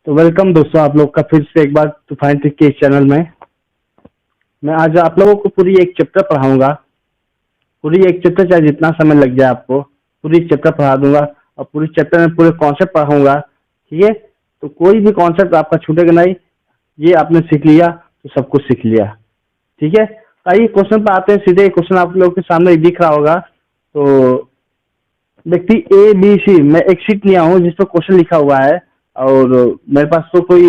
तो वेलकम दोस्तों, आप लोग का फिर से एक बार तूफान टेक के इस चैनल में। मैं आज आप लोगों को पूरी एक चैप्टर पढ़ाऊंगा। पूरी एक चैप्टर चाहे जितना समय लग जाए आपको, पूरी चैप्टर पढ़ा दूंगा और पूरी चैप्टर में पूरे कॉन्सेप्ट पढ़ाऊंगा। ठीक है, तो कोई भी कॉन्सेप्ट आपका छूटेगा नहीं। ये आपने सीख लिया तो सब कुछ सीख लिया। ठीक है, तो आइए क्वेश्चन पर आते हैं सीधे। क्वेश्चन आप लोगों के सामने दिख रहा होगा। तो व्यक्ति ए बी सी, मैं एक शीट लिया हूँ जिस पर क्वेश्चन लिखा हुआ है और मेरे पास तो कोई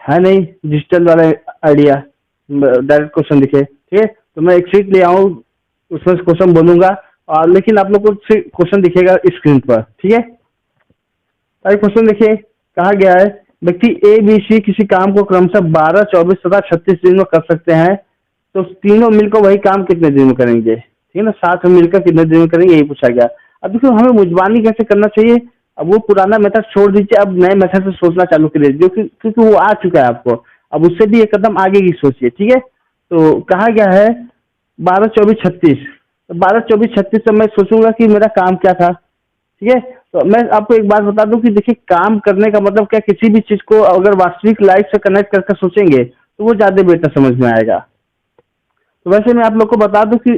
है नहीं डिजिटल वाला आइडिया डायरेक्ट क्वेश्चन दिखे। ठीक है, तो मैं एक शीट ले आऊँ, उसमें से क्वेश्चन बोलूंगा और लेकिन आप लोग को क्वेश्चन दिखेगा स्क्रीन पर। ठीक है, तो क्वेश्चन देखिए, कहा गया है व्यक्ति ए बी सी किसी काम को क्रमशः 12, 24 तथा 36 दिन में कर सकते हैं, तो तीनों मिलकर वही काम कितने दिन में करेंगे। ठीक है ना, साथ में मिलकर कितने दिन में करेंगे, यही पूछा गया। अब देखो हमें मुजबानी कैसे करना चाहिए। अब वो पुराना मेथड छोड़ दीजिए, अब नए मेथड से सोचना चालू करिए, जो क्योंकि वो आ चुका है आपको। अब उससे भी एक कदम आगे की सोचिए। ठीक है, तो कहा गया है 12, 24, 36। तो 12, 24, 36 से मैं सोचूंगा कि मेरा काम क्या था। ठीक है, तो मैं आपको एक बात बता दूं कि देखिए, काम करने का मतलब क्या, किसी भी चीज को अगर वास्तविक लाइफ से कनेक्ट करके सोचेंगे तो वो ज्यादा बेहतर समझ में आएगा। तो वैसे मैं आप लोग को बता दूं कि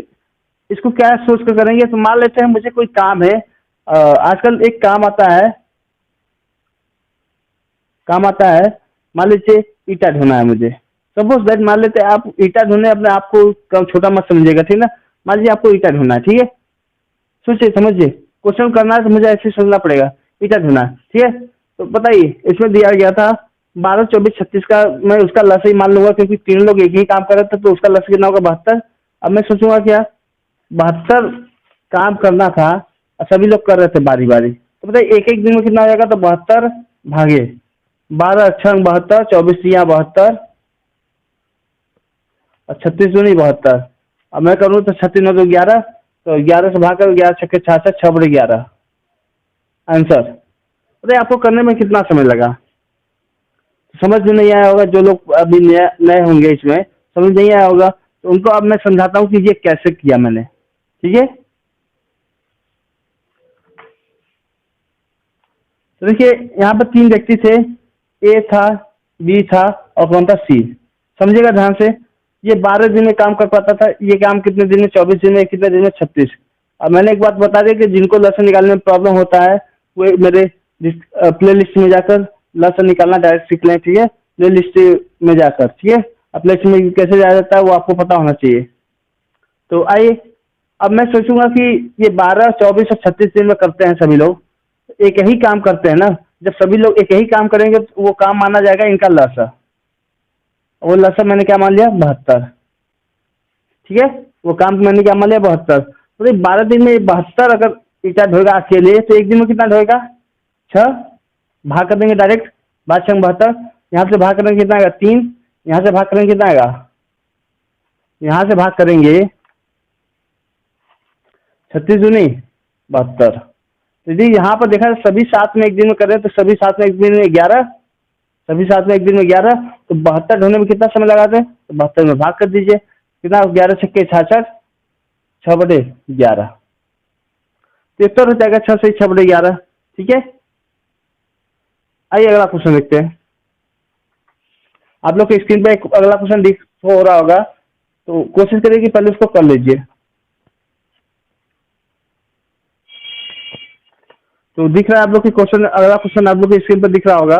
इसको क्या सोच कर करेंगे। तो मान लेते हैं मुझे कोई काम है, आजकल एक काम आता है, मान लीजिए ईटा ढोना है मुझे। सपोज दैट, मान लेते हैं आप ईटा ढोने, अपने आप को कम छोटा मत समझिएगा। ठीक है ना, मान लीजिए आपको ईटा ढोना है। ठीक है, सोचिए समझिए, क्वेश्चन करना है तो मुझे ऐसे सोचना पड़ेगा, ईटा ढूंढना है। ठीक है, तो बताइए, इसमें दिया गया था 12, 24, 36 का। मैं उसका लस ही मान लूंगा क्योंकि तीन लोग एक ही काम कर रहे थे, तो उसका लस कितना होगा, 72। अब मैं सोचूंगा क्या, 72 काम करना था और सभी लोग कर रहे थे बारी बारी। तो बताइए एक एक दिन में कितना हो जाएगा। तो 72 भागे 12, 6 72, 24 या 72 और 36 दूनी 72। अब मैं करूँ तो 36 9 तो 11, तो 11 से भाग कर 11 छक्के 66, 6 बड़े 11 आंसर। अरे आपको करने में कितना समय लगा, समझ में नहीं आया होगा। जो लोग अभी नए होंगे इसमें समझ नहीं आया होगा, तो उनको अब मैं समझाता हूँ कि ये कैसे किया मैंने। ठीक है, तो देखिए यहाँ पर तीन व्यक्ति थे, ए था, बी था और कौन था, सी। समझिएगा ध्यान से। ये 12 दिन में काम कर पाता था, ये काम कितने दिन में, 24 दिन में, कितने दिन में, 36। अब मैंने एक बात बता दी कि जिनको लसन निकालने में प्रॉब्लम होता है वो मेरे प्ले लिस्ट में जाकर लसन निकालना डायरेक्ट सीख लें। ठीक है, प्ले लिस्ट में जाकर। ठीक है, प्ले लिस्ट में कैसे जाया जाता है वो आपको पता होना चाहिए। तो आइए, अब मैं सोचूंगा कि ये 12, 24 और 36 दिन में करते हैं सभी लोग, एक ही काम करते हैं ना। जब सभी लोग एक ही काम करेंगे तो वो काम माना जाएगा इनका लसा। वो लसा मैंने क्या मान लिया, 72। ठीक है, वो काम मैंने क्या मान लिया, 72। तो 12 दिन में 72 अगर ईटा ढोएगा अकेले, तो एक दिन में कितना ढोएगा, 6। भाग कर देंगे डायरेक्ट, 12 6 72। यहाँ से भाग करेंगे कितना आएगा, 3। यहाँ से भाग करेंगे कितना आएगा, यहाँ से भाग करेंगे 36 दूनी 72। तो यदि यहाँ पर देखा सभी साथ में एक दिन में कर रहे हैं, तो सभी साथ में एक दिन में 11, सभी साथ में एक दिन में 11। तो 72 ढोने में कितना समय लगाते हैं, तो 72 में भाग कर दीजिए, कितना, 11 छक्के 66, 6 बटे 11, 73 हो जाएगा। 6 से 6 बटे 11। ठीक है, आइए अगला क्वेश्चन देखते हैं। आप लोग के स्क्रीन पे एक अगला क्वेश्चन दिख हो रहा होगा, तो कोशिश करिए कि पहले उसको कर लीजिए। तो दिख रहा है आप लोग की क्वेश्चन, अगला क्वेश्चन आप लोग की स्क्रीन पर दिख रहा होगा।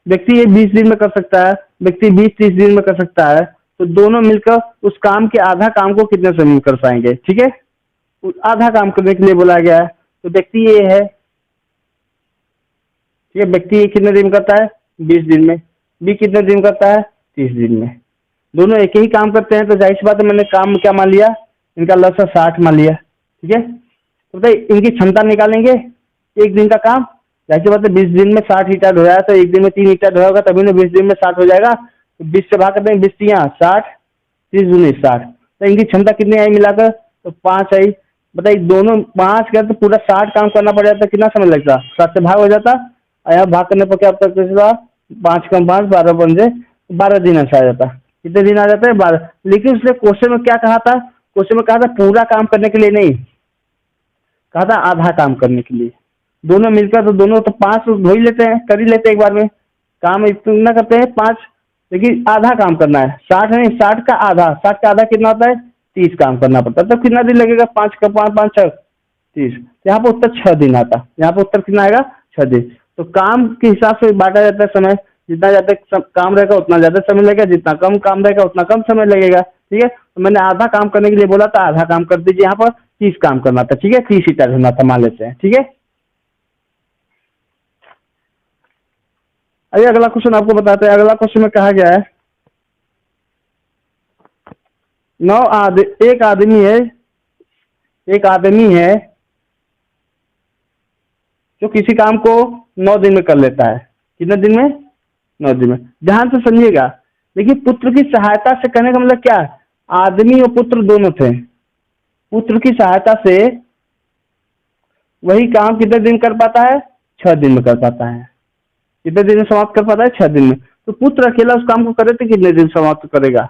व्यक्ति ये 20 दिन में कर सकता है, व्यक्ति 20-30 दिन में कर सकता है, तो दोनों मिलकर उस काम के आधा काम को कितने समय में कर पाएंगे। ठीक है, आधा काम करने के लिए बोला गया है। तो व्यक्ति ये है, ठीक है, व्यक्ति ये कितने दिन करता है, 20 दिन में। बी कितने दिन करता है, 30 दिन में। दोनों एक ही काम करते हैं, तो जाहिर सी बात है मैंने काम क्या मान लिया, इनका लक्ष्य 60 मान लिया। ठीक है, तो बताइए इनकी क्षमता निकालेंगे, एक दिन का काम। जाहिर सी बात है 20 दिन में 60 ईटा ढोया है, तो एक दिन में 3 ईटा ढोया होगा, तभी ना 20 दिन में 60 हो जाएगा। तो 20 से भाग करते हैं, 20 यहाँ 60, 30 दूनी 60। तो इनकी क्षमता कितनी आई मिलाकर, तो 5 आई। बताइए दोनों 5 कर तो पूरा 60 काम करना पड़ जाता, कितना समय लगता, 7 से भाग हो जाता। और यहाँ भाग करने पर क्या होता, 5 कम 5 12 बन जाए, 12 दिन ऐसा आ जाता। कितने दिन आ जाता है, 12। लेकिन उसने क्वेश्चन में क्या कहा था, क्वेश्चन में कहा था पूरा काम करने के लिए नहीं, कहा था आधा काम करने के लिए। दोनों मिलकर तो दोनों तो 5 हो ही लेते हैं, कर ही लेते हैं एक बार में। काम इतना करते हैं 5, लेकिन आधा काम करना है, 60 नहीं, 60 का आधा, 60 का आधा कितना होता है, 30 काम करना पड़ता है। तो कितना दिन लगेगा, 5 का 5 5 6 30, यहाँ पर उत्तर 6 दिन आता, यहाँ पर उत्तर कितना आएगा, 6 दिन। तो काम के हिसाब से बांटा जाता है समय, जितना ज़्यादा काम रहेगा उतना ज़्यादा समय लगेगा, जितना कम काम रहेगा उतना कम समय लगेगा। ठीक है, तो मैंने आधा काम करने के लिए बोला था, आधा काम कर दीजिए, यहाँ पर 30 काम करना था। ठीक है, 30 ईटा ढूंढना था मान लेते हैं। ठीक है, आइए अगला क्वेश्चन आपको बताते हैं। अगला क्वेश्चन में कहा गया है, एक आदमी है जो किसी काम को 9 दिन में कर लेता है। कितने दिन में, 9 दिन में। ध्यान से समझिएगा, देखिए पुत्र की सहायता से करने का मतलब क्या है, आदमी और पुत्र दोनों थे, पुत्र की सहायता से वही काम कितने दिन कर पाता है, 6 दिन में कर पाता है। कितने दिन में समाप्त कर पाता है, 6 दिन में। तो पुत्र अकेला उस काम को करे तो कितने दिन समाप्त करेगा।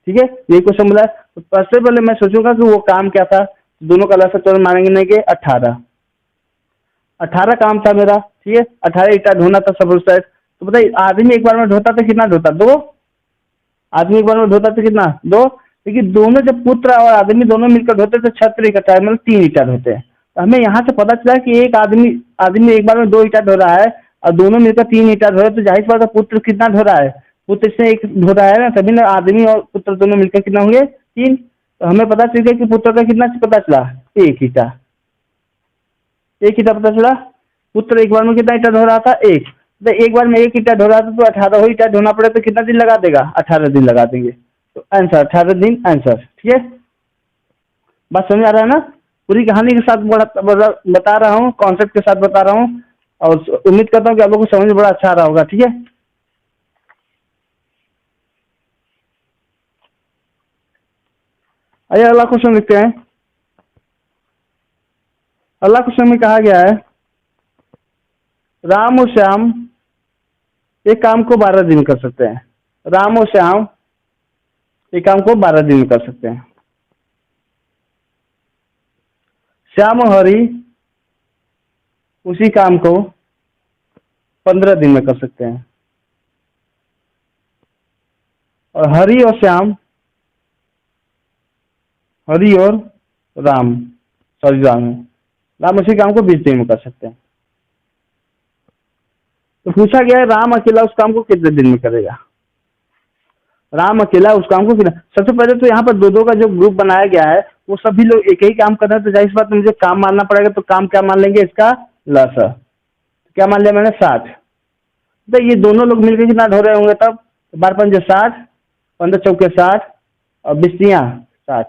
ठीक है, यही क्वेश्चन बोला है। तो सबसे पहले मैं सोचूंगा कि वो काम क्या था, दोनों का लसा तुरंत मानेंगे नहीं कि 18 काम था मेरा। ठीक है, 18 ईटा ढोना था सब उस साइड। तो बताइए आदमी एक बार में ढोता तो कितना ढोता, 2 आदमी एक बार में ढोता तो कितना, 2। लेकिन दोनों जब पुत्र और आदमी दोनों मिलकर ढोते तो 6 इकट्ठा मतलब 3 ईटा ढोते हैं। तो हमें यहाँ से पता चला कि एक आदमी एक बार में 2 ईटा ढो रहा है और दोनों मिलकर 3 ईटा ढो रहे, तो जाहिर सी बात है पुत्र कितना ढो रहा है, पुत्र से एक ढो रहा है ना, तभी ना आदमी और पुत्र दोनों मिलकर कितना होंगे, 3। तो हमें पता चल गया कि पुत्र का कितना पता चला, 1 ईटा, 1 ईटा पता चला। पुत्र एक बार में कितना ईटा ढो रहा था, 1। तो एक बार में 1 ईटा ढो रहा था तो 18 ईटा ढोना पड़े तो कितना दिन लगा देगा, 18 दिन लगा देंगे। तो आंसर 18 दिन आंसर। ठीक है, बात समझ आ रहा है ना, पूरी कहानी के साथ बता रहा हूँ, कॉन्सेप्ट के साथ बता रहा हूँ, और उम्मीद करता हूँ कि आप लोगों को समझ में बड़ा अच्छा आ रहा होगा। ठीक है, आइए अगला क्वेश्चन लिखते हैं। अगला क्वेश्चन में कहा गया है, राम और श्याम एक काम को 12 दिन कर सकते हैं। राम और श्याम एक काम को 12 दिन में कर सकते हैं। श्याम और हरि उसी काम को 15 दिन में कर सकते हैं। और हरि और राम राम उसी काम को 20 दिन में कर सकते हैं। तो पूछा गया है राम अकेला उस काम को कितने दिन में करेगा। राम अकेला उस काम को कितना, सबसे पहले तो यहाँ पर दो का जो ग्रुप बनाया गया है वो सभी लोग एक ही काम कर रहे हैं, तो जाहिर सी बात मुझे काम मानना पड़ेगा। तो काम क्या मान लेंगे, इसका लसा क्या मान लिया मैंने, 60। तो ये दोनों लोग मिलकर कितना ढो रहे होंगे तब, 12 पंजे 60, 15 चौके 60 और 20 60।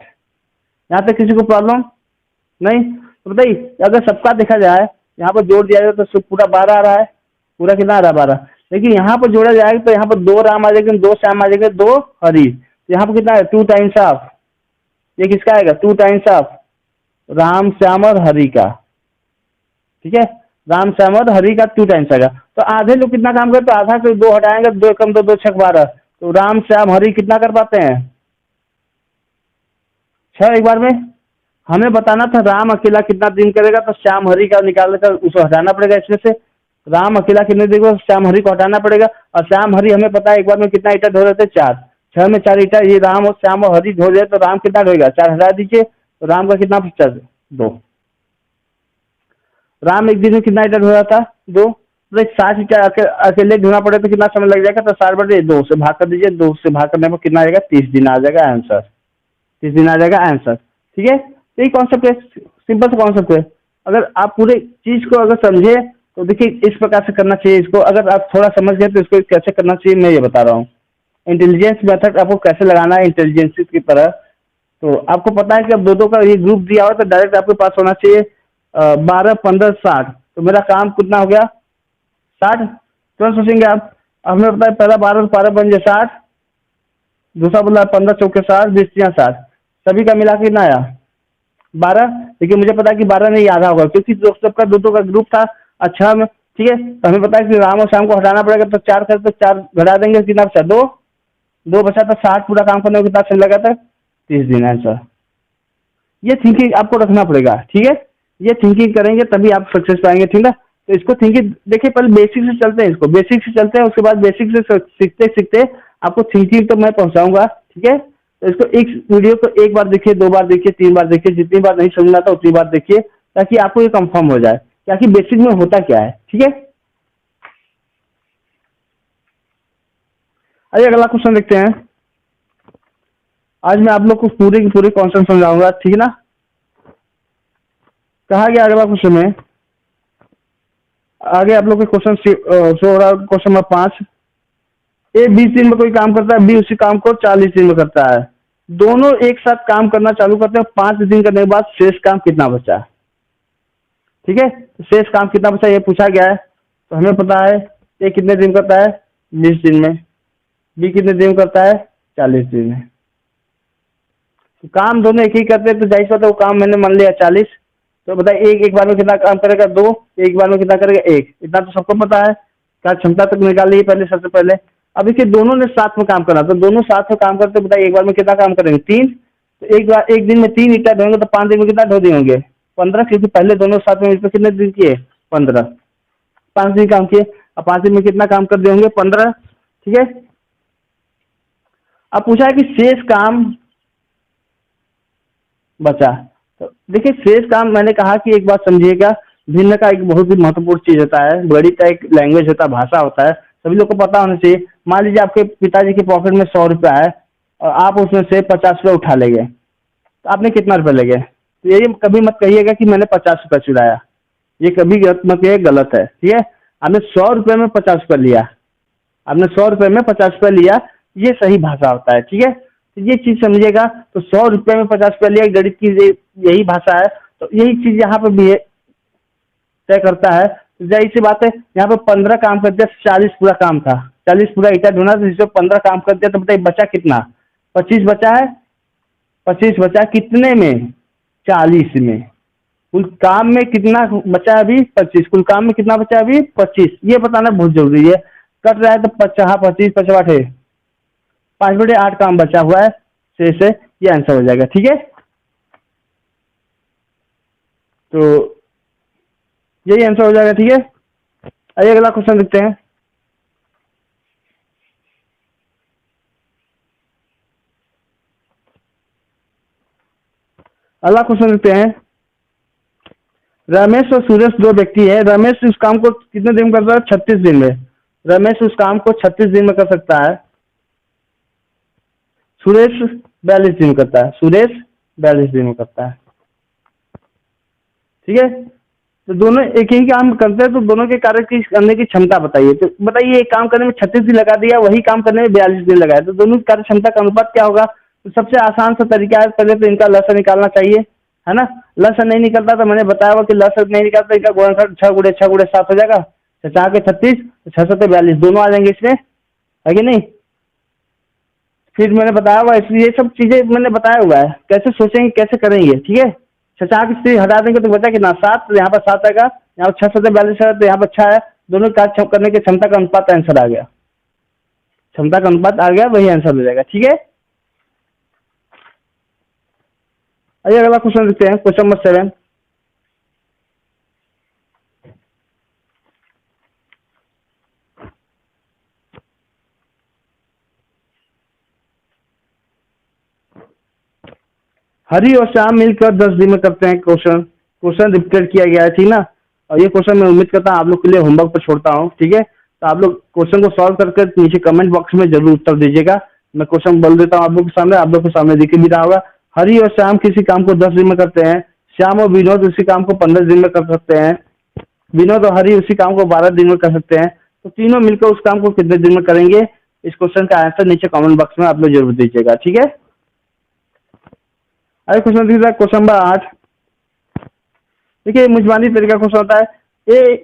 यहाँ तक किसी को प्रॉब्लम नहीं। तो बताइए अगर सबका देखा जाए, यहाँ पर जोड़ दिया जाए तो पूरा 12 आ रहा है, पूरा कितना आ रहा है, 12। लेकिन यहाँ पर जोड़ा जाएगा तो यहाँ पर 2 राम आ जाएंगे, 2 श्याम आ जाएंगे, 2 हरि। तो यहाँ पर कितना है, 2 टाइम्स ऑफ, ये किसका आएगा, 2 टाइम्स ऑफ राम श्याम और हरि का। ठीक है, राम श्याम और हरि का 2 टाइम्स आएगा। तो आधे लोग कितना काम करते, आधा से 2 हटाएंगे, 2 कम 2 2 6 12। तो राम श्याम हरि कितना कर पाते हैं, 6 एक बार में। हमें बताना था राम अकेला कितना दिन करेगा, तो श्याम हरि का निकाल कर उसको हटाना पड़ेगा। इसमें से राम अकेला कितने दिन को, श्याम हरि को हटाना पड़ेगा। और श्याम हरि हमें पता है एक बार में कितना ईटा ढो रहे थे, 4। 6 में 4 ईटा, ये राम और श्याम और हरि ढो रहे, तो राम कितना ढोएगा, 4 हटा दीजिए, तो राम का कितना बचा, 2। राम एक दिन में कितना ईटा ढो रहा था, 2। तो 60 ईटा अकेले ढोना पड़े तो कितना समय लग जाएगा, तो 60/2 से भाग कर दीजिए, 2 से भाग करने पर कितना आएगा, 30 दिन आ जाएगा आंसर। 30 दिन आ जाएगा आंसर। ठीक है, यही कॉन्सेप्ट है, सिंपल सा कॉन्सेप्ट है। अगर आप पूरे चीज को अगर समझे तो देखिए इस प्रकार से करना चाहिए इसको। अगर आप थोड़ा समझ गए तो इसको कैसे करना चाहिए मैं ये बता रहा हूँ। इंटेलिजेंस मेथड आपको कैसे लगाना है इंटेलिजेंस की तरह। तो आपको पता है कि अब दो का ये ग्रुप दिया हुआ तो डायरेक्ट आपके पास होना चाहिए 12 15 60। तो मेरा काम कितना हो गया, 60। तुरंत सोचेंगे आप, हमें पता है पहला 12 12 बन जाए 60, दूसरा बोला 15 चौके 60, 20 60, सभी का मिला के कितना आया, 12। लेकिन मुझे पता है कि 12 नहीं आधा होगा क्योंकि सबका दो का ग्रुप था। अच्छा में ठीक है, तो हमें पता है कि राम और श्याम को हटाना पड़ेगा, तो 4 कर तो 4 घटा देंगे, कितना बचा, 2 बचा, तो 60 पूरा काम करने में कितना समय लगा था, 30 दिन आंसर। ये थिंकिंग आपको रखना पड़ेगा। ठीक है, ये थिंकिंग करेंगे तभी आप सक्सेस पाएंगे। ठीक है, तो इसको थिंकिंग देखिए, पहले बेसिक से चलते हैं, इसको बेसिक से चलते हैं, उसके बाद बेसिक से सीखते सीखते आपको थिंकिंग तक मैं पहुंचाऊंगा, ठीक है। तो इसको एक वीडियो को एक बार देखिए, 2 बार देखिए, 3 बार देखिए, जितनी बार नहीं समझ में आता उतनी बार देखिए, ताकि आपको ये कंफर्म हो जाए कि आखिर बेसिक में होता क्या है, ठीक है। आइए अगला क्वेश्चन देखते हैं। आज मैं आप लोग को पूरे के पूरे कॉन्सेप्ट समझाऊंगा, ठीक है ना। कहा गया अगला क्वेश्चन में, आगे आप लोग के क्वेश्चन शो हो रहा है, क्वेश्चन नंबर 5। ए 20 दिन में कोई काम करता है, बी उसी काम को 40 दिन में करता है। दोनों एक साथ काम करना चालू करते हैं, 5 दिन करने के बाद शेष काम कितना बचा, ठीक है। तो शेष काम कितना बचा ये पूछा गया है। तो हमें पता है ए कितने दिन करता है, 20 दिन में, बी कितने दिन करता है, 40 दिन में। तो काम दोनों एक ही करते हैं, तो जाहिर सी बात है वो काम मैंने मान लिया 40। तो बताइए एक बार में कितना काम करेगा, 2, एक बार में कितना करेगा, 1। इतना तो सबको पता है, क्या क्षमता तक निकाल ली पहले, सबसे पहले। अब देखिए दोनों ने साथ में काम करना, तो दोनों साथ में काम करते, बताइए एक बार में कितना काम करेंगे, 3। तो एक दिन में 3 ईंटा ढोएंगे, तो 5 दिन में कितना ढो दिए होंगे, 15, क्योंकि पहले दोनों साथ में मिलकर कितने दिन किए, 15। 5 दिन काम किए, अब 5 दिन में कितना काम कर दिए होंगे, 15, ठीक है। अब पूछा है कि शेष काम बचा। तो देखिए शेष काम, मैंने कहा कि एक बात समझिएगा, भिन्न का एक बहुत ही महत्वपूर्ण चीज होता है, गणित का एक लैंग्वेज होता है, भाषा होता है, सभी लोग को पता होना चाहिए। मान लीजिए आपके पिताजी के पॉकेट में 100 रुपया है और आप उसमें से 50 रुपये उठा ले गए, तो आपने कितना रुपये ले गए। तो ये कभी मत कहिएगा कि मैंने 50 रुपये चुराया, ये कभी मत कहिए, गलत है, ठीक है। आपने 100 रुपये में 50 रुपये लिया, आपने 100 रुपये में 50 रुपये लिया, ये सही भाषा होता है, ठीक है। तो ये चीज समझिएगा। तो 100 रुपये में 50 रुपये लिया, गणित की यही भाषा है। तो यही चीज यहाँ पे भी तय करता है। तो जाहिर सी बात है, यहाँ पे 15 काम कर दिया, 40 पूरा काम था, 40 पूरा ईटा ढूंढा, तो जिसमें 15 काम कर दिया, तो बताइए बचा कितना, 25 बचा है। 25 बचा कितने में, 40 में। कुल काम में कितना बचा है अभी, 25। कुल काम में कितना बचा है अभी, 25। ये बताना बहुत जरूरी है। कट रहा है तो 50, 25, 55, 5/8 काम बचा हुआ है शेष है, ये आंसर हो जाएगा, ठीक है। तो यही आंसर हो जाएगा, ठीक है। आइए अगला क्वेश्चन देखते हैं। अगला क्वेश्चन देखते हैं। रमेश और सूरज 2 व्यक्ति है। रमेश उस काम को कितने दिन में करता है, 36 दिन में। रमेश उस काम को 36 दिन में कर सकता है, सुरेश 42 दिन में करता है, सुरेश 42 दिन में करता है, ठीक है। तो दोनों एक ही काम करते हैं, तो दोनों के कार्य की करने की क्षमता बताइए। तो बताइए एक काम करने में 36 दिन लगा दिया, वही काम करने में 42 दिन लगाया, तो दोनों की कार्य क्षमता का अनुपात क्या होगा। तो सबसे आसान सा तरीका है, पहले तो इनका लसन निकालना चाहिए, है ना। लसन नहीं निकलता तो मैंने बताया हुआ कि लसन नहीं निकलता, इनका गुणनखंड 6 गुणे 6 गुणे 7 हो जाएगा, 4 के 36, 6 7 42, दोनों आ जाएंगे इसमें, है कि नहीं। फिर मैंने बताया हुआ, इसलिए ये सब चीजें मैंने बताया हुआ है, कैसे सोचेंगे कैसे करेंगे, ठीक है। 6 की स्थिति हटा देंगे तो बचा कितना, 7। तो यहाँ पर 7 आएगा, यहाँ पर 6 7 42 है, तो यहाँ पर 6 है। दोनों कार्य करने की क्षमता का अनुपात आंसर आ गया, क्षमता का अनुपात आ गया, वही आंसर मिल जाएगा, ठीक है। आइए अगला क्वेश्चन देखते हैं, क्वेश्चन नंबर 7। हरी और श्याम मिलकर 10 दिन में करते हैं। क्वेश्चन रिपीटेड किया गया है, ठीक ना। और ये क्वेश्चन मैं उम्मीद करता हूँ आप लोग के लिए होमवर्क पर छोड़ता हूँ, ठीक है। तो आप लोग क्वेश्चन को सॉल्व करके नीचे कमेंट बॉक्स में जरूर उत्तर दीजिएगा। मैं क्वेश्चन बोल देता हूँ आप लोग के सामने, आप लोग के सामने दिख भी रहा होगा। हरी और श्याम किसी काम को 10 दिन में करते हैं। श्याम और विनोद उसी काम को 15 दिन में कर सकते हैं। विनोद और हरी उसी काम को 12 दिन में कर सकते हैं। तो तीनों मिलकर उस काम को कितने दिन में करेंगे। इस क्वेश्चन का आंसर नीचे कमेंट बॉक्स में आप लोग जरूर दीजिएगा, ठीक है। अरे क्वेश्चन देखिए, क्वेश्चन नंबर 8। देखिए मुजबानी तरीका क्वेश्चन होता है।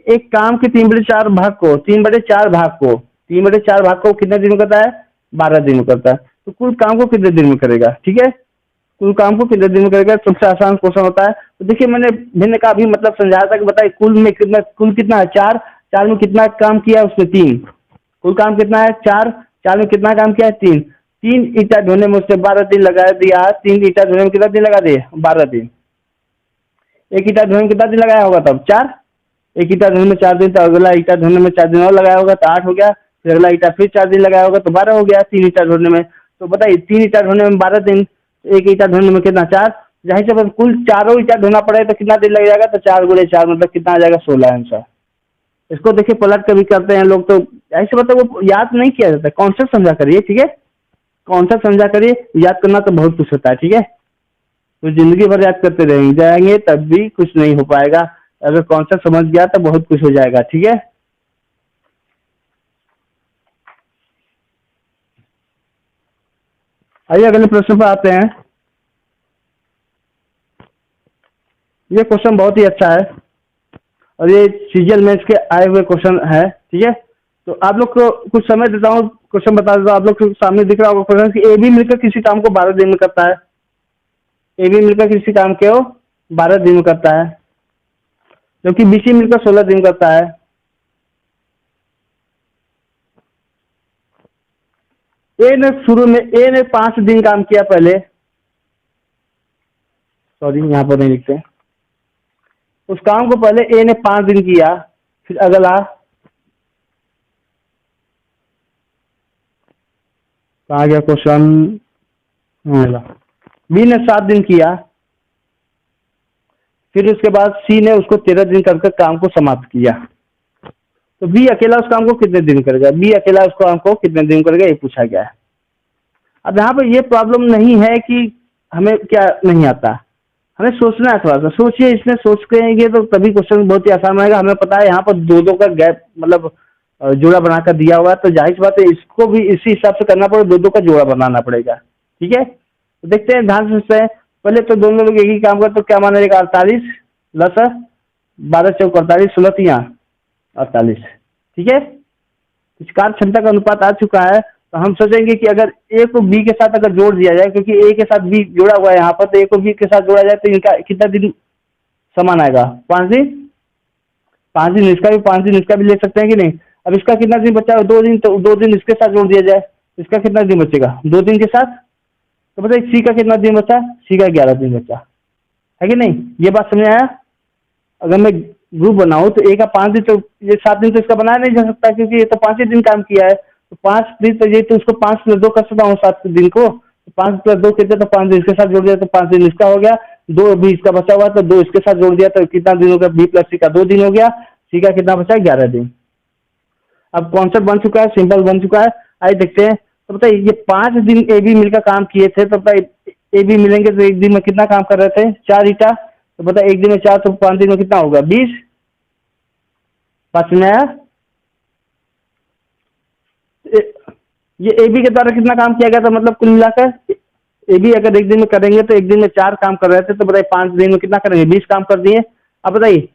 एक काम के 3/4 भाग को 3/4 भाग को कितने दिन में करता है, 12 दिन में करता है। तो कुल काम को कितने दिन में करेगा, ठीक है। कुल काम को कितने दिन में करेगा, सबसे आसान क्वेश्चन होता है। तो देखिए मैंने भिन्न का भी मतलब समझाया था कि बताइए कुल कितना है, 4 में कितना काम किया उसमें 3। कुल काम कितना है, 4 में कितना काम किया है, 3 ईटा ढोने में उसने 12 दिन लगा दिया। 3 ईटा ढोने में कितना दिन लगा दिए, 12 दिन। एक ईटा ढोने में कितना दिन लगाया होगा तब, 4। एक ईटा धोने में 4 दिन, तो अगला ईटा धोने में 4 दिन और लगाया होगा तो 8 हो गया। फिर अगला ईटा फिर 4 दिन लगाया होगा तो 12 हो गया 3 ईटा धोने में। तो बताइए 3 ईटा धोने में 12 दिन, एक ईटा धोने में कितना 4। जाहिर से बात कुल चारों ईटा धोना पड़ेगा तो कितना दिन लग जाएगा, तो 4 × 4 मतलब कितना आ जाएगा 16 आंसर। इसको देखिए पलट कभी करते हैं लोग, तो ऐसे मतलब वो याद नहीं किया जाता, कॉन्सेप्ट समझा करिए, ठीक है। कॉन्सेप्ट समझा करिए, याद करना तो बहुत कुछ होता है, ठीक है। तो जिंदगी भर याद करते रहेंगे जाएंगे तब भी कुछ नहीं हो पाएगा। अगर कॉन्सेप्ट समझ गया तो बहुत कुछ हो जाएगा, ठीक है। आइए अगले प्रश्न पर आते हैं। ये क्वेश्चन बहुत ही अच्छा है और ये सीजीएल मेंस के आए हुए क्वेश्चन है, ठीक है। तो आप लोग को कुछ समय देता हूँ, क्वेश्चन बता देता हूँ। आप लोग के सामने दिख रहा होगा क्वेश्चन कि ए बी मिलकर किसी काम को 12 दिन में करता है। ए बी मिलकर किसी काम को 12 दिन में करता है, जबकि बी सी मिलकर 16 दिन करता है। ए ने शुरू में 5 दिन काम किया पहले, सॉरी यहाँ पर नहीं लिखते। उस काम को पहले ए ने 5 दिन किया, फिर अगला कहा गया क्वेश्चन, बी ने 7 दिन किया, फिर उसके बाद सी ने उसको 13 दिन करके काम को समाप्त किया। तो बी अकेला उस काम को कितने दिन करेगा, बी अकेला उस काम को कितने दिन करेगा, ये पूछा गया है। अब यहाँ पर ये प्रॉब्लम नहीं है कि हमें क्या नहीं आता, हमें सोचना है, थोड़ा सा सोचिए। इसमें सोचेंगे तो तभी क्वेश्चन बहुत ही आसान रहेगा। हमें पता है यहाँ पर दो का गैप मतलब जोड़ा बनाकर दिया हुआ है, तो जाहिर सी बात है इसको भी इसी हिसाब से करना पड़ेगा, दो का जोड़ा बनाना पड़ेगा, ठीक है। तो देखते हैं, ध्यान से सोचते हैं। पहले तो दोनों लोग एक ही काम करते तो क्या माना जाएगा, 48 + 12 × 4 = 48, 16 × 3 = 48, ठीक है। इस कार्य क्षमता का अनुपात आ चुका है, तो हम सोचेंगे कि अगर ए को बी के साथ अगर जोड़ दिया जाए, क्योंकि ए के साथ बी जोड़ा हुआ है यहाँ पर, तो ए को बी के साथ जोड़ा जाए तो इनका कितना दिन समान आएगा, 5 दिन। 5 दिन इसका भी, 5 दिन इसका भी ले सकते हैं कि नहीं। अब इसका कितना दिन बचा है, 2 दिन, तो 2 दिन इसके साथ जोड़ दिया जाए, इसका कितना दिन बचेगा 2 दिन के साथ। तो बताइए सी का कितना दिन बचा, सी का 11 दिन बचा है कि नहीं। ये बात समझ आया। अगर मैं ग्रुप बनाऊं तो ए का 5 दिन, तो ये 7 दिन तो इसका बनाया नहीं जा सकता, क्योंकि ये तो 5 ही दिन काम किया है। तो 5 दिन तो ये, तो उसको 5 + 2 कर सकता हूँ 7 दिन को, तो 5 + 2 कितने, तो 5 दिन इसके साथ जोड़ दिया तो 5 दिन इसका हो गया, 2 भी इसका बचा हुआ तो 2 इसके साथ जोड़ दिया तो कितना दिन हो गया, बी + सी का 2 दिन हो गया, सी का कितना बचा 11 दिन। अब कॉन्सेप्ट बन चुका है, सिंपल बन चुका है। आइए देखते हैं। तो बताइए ये 5 दिन ए बी मिलकर काम किए थे, तो बताइए ए बी मिलेंगे तो एक दिन में कितना काम कर रहे थे, 4 ईटा। तो बताइए एक दिन में 4, तो 5 दिन में कितना होगा 20। 5 में आया। ये ए बी के द्वारा कितना काम किया गया था, मतलब कुल मिलाकर ए बी अगर एक दिन में करेंगे तो एक दिन में 4 काम कर रहे थे, तो बताइए 5 दिन में कितना करेंगे, 20 काम कर दिए। अब बताइए